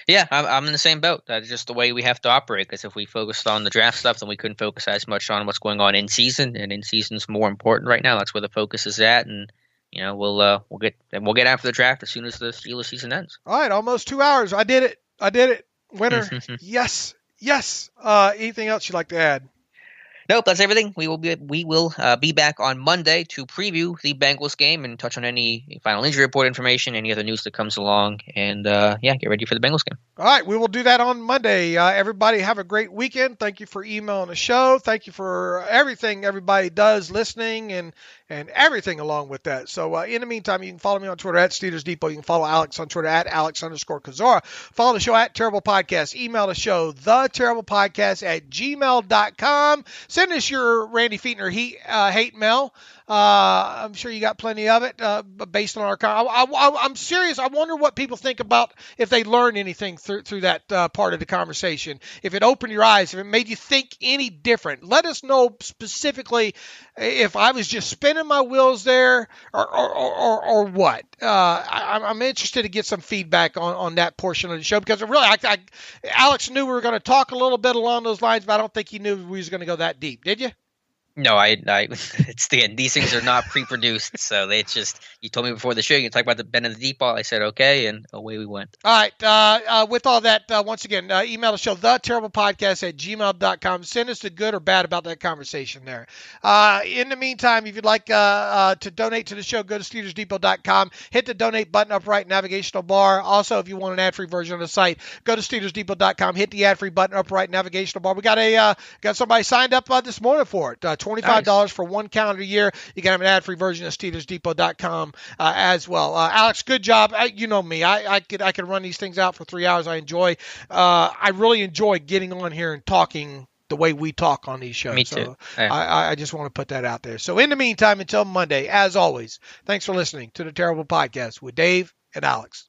[SPEAKER 2] Yeah, I'm in the same boat. That's just the way we have to operate, because if we focused on the draft stuff, then we couldn't focus as much on what's going on in season, and in season's more important right now. That's where the focus is at, and we'll get after the draft as soon as the Steelers season ends.
[SPEAKER 3] All right, almost 2 hours. I did it. Winner. Yes. Anything else you'd like to add?
[SPEAKER 2] Nope, that's everything. We will be back on Monday to preview the Bengals game and touch on any final injury report information, any other news that comes along, and get ready for the Bengals game.
[SPEAKER 3] All right, we will do that on Monday. Everybody have a great weekend. Thank you for emailing the show. Thank you for everything everybody does, listening and everything along with that. So in the meantime, you can follow me on Twitter at Steelers Depot. You can follow Alex on Twitter at Alex_Kozora. Follow the show at Terrible Podcast. Email the show, theterriblepodcast@gmail.com. Send us your Randy Fichtner hate mail. I'm sure you got plenty of it based on our I'm serious. I wonder what people think about if they learned anything through that part of the conversation. If it opened your eyes, if it made you think any different. Let us know specifically if I was just spinning my wheels there or what. I'm interested to get some feedback on that portion of the show, because really, Alex knew we were going to talk a little bit along those lines, but I don't think he knew we was going to go that deep. Did you?
[SPEAKER 2] No, it's the end. These things are not pre-produced, so it's just, you told me before the show you can talk about the Ben and the Deep Ball. I said okay, and away we went.
[SPEAKER 3] All right. With all that, once again, email the show, theterriblepodcast@gmail.com. Send us the good or bad about that conversation there. In the meantime, if you'd like to donate to the show, go to SteelersDepot.com. Hit the donate button up right navigational bar. Also, if you want an ad-free version of the site, go to SteelersDepot.com. Hit the ad-free button up right navigational bar. We got somebody signed up this morning for it. $25 for 1 calendar year. You can have an ad-free version of SteelersDepot.com as well. Alex, good job. You know me. I could run these things out for 3 hours. I really enjoy getting on here and talking the way we talk on these shows.
[SPEAKER 2] Me too.
[SPEAKER 3] So I just want to put that out there. So in the meantime, until Monday, as always, thanks for listening to the Terrible Podcast with Dave and Alex.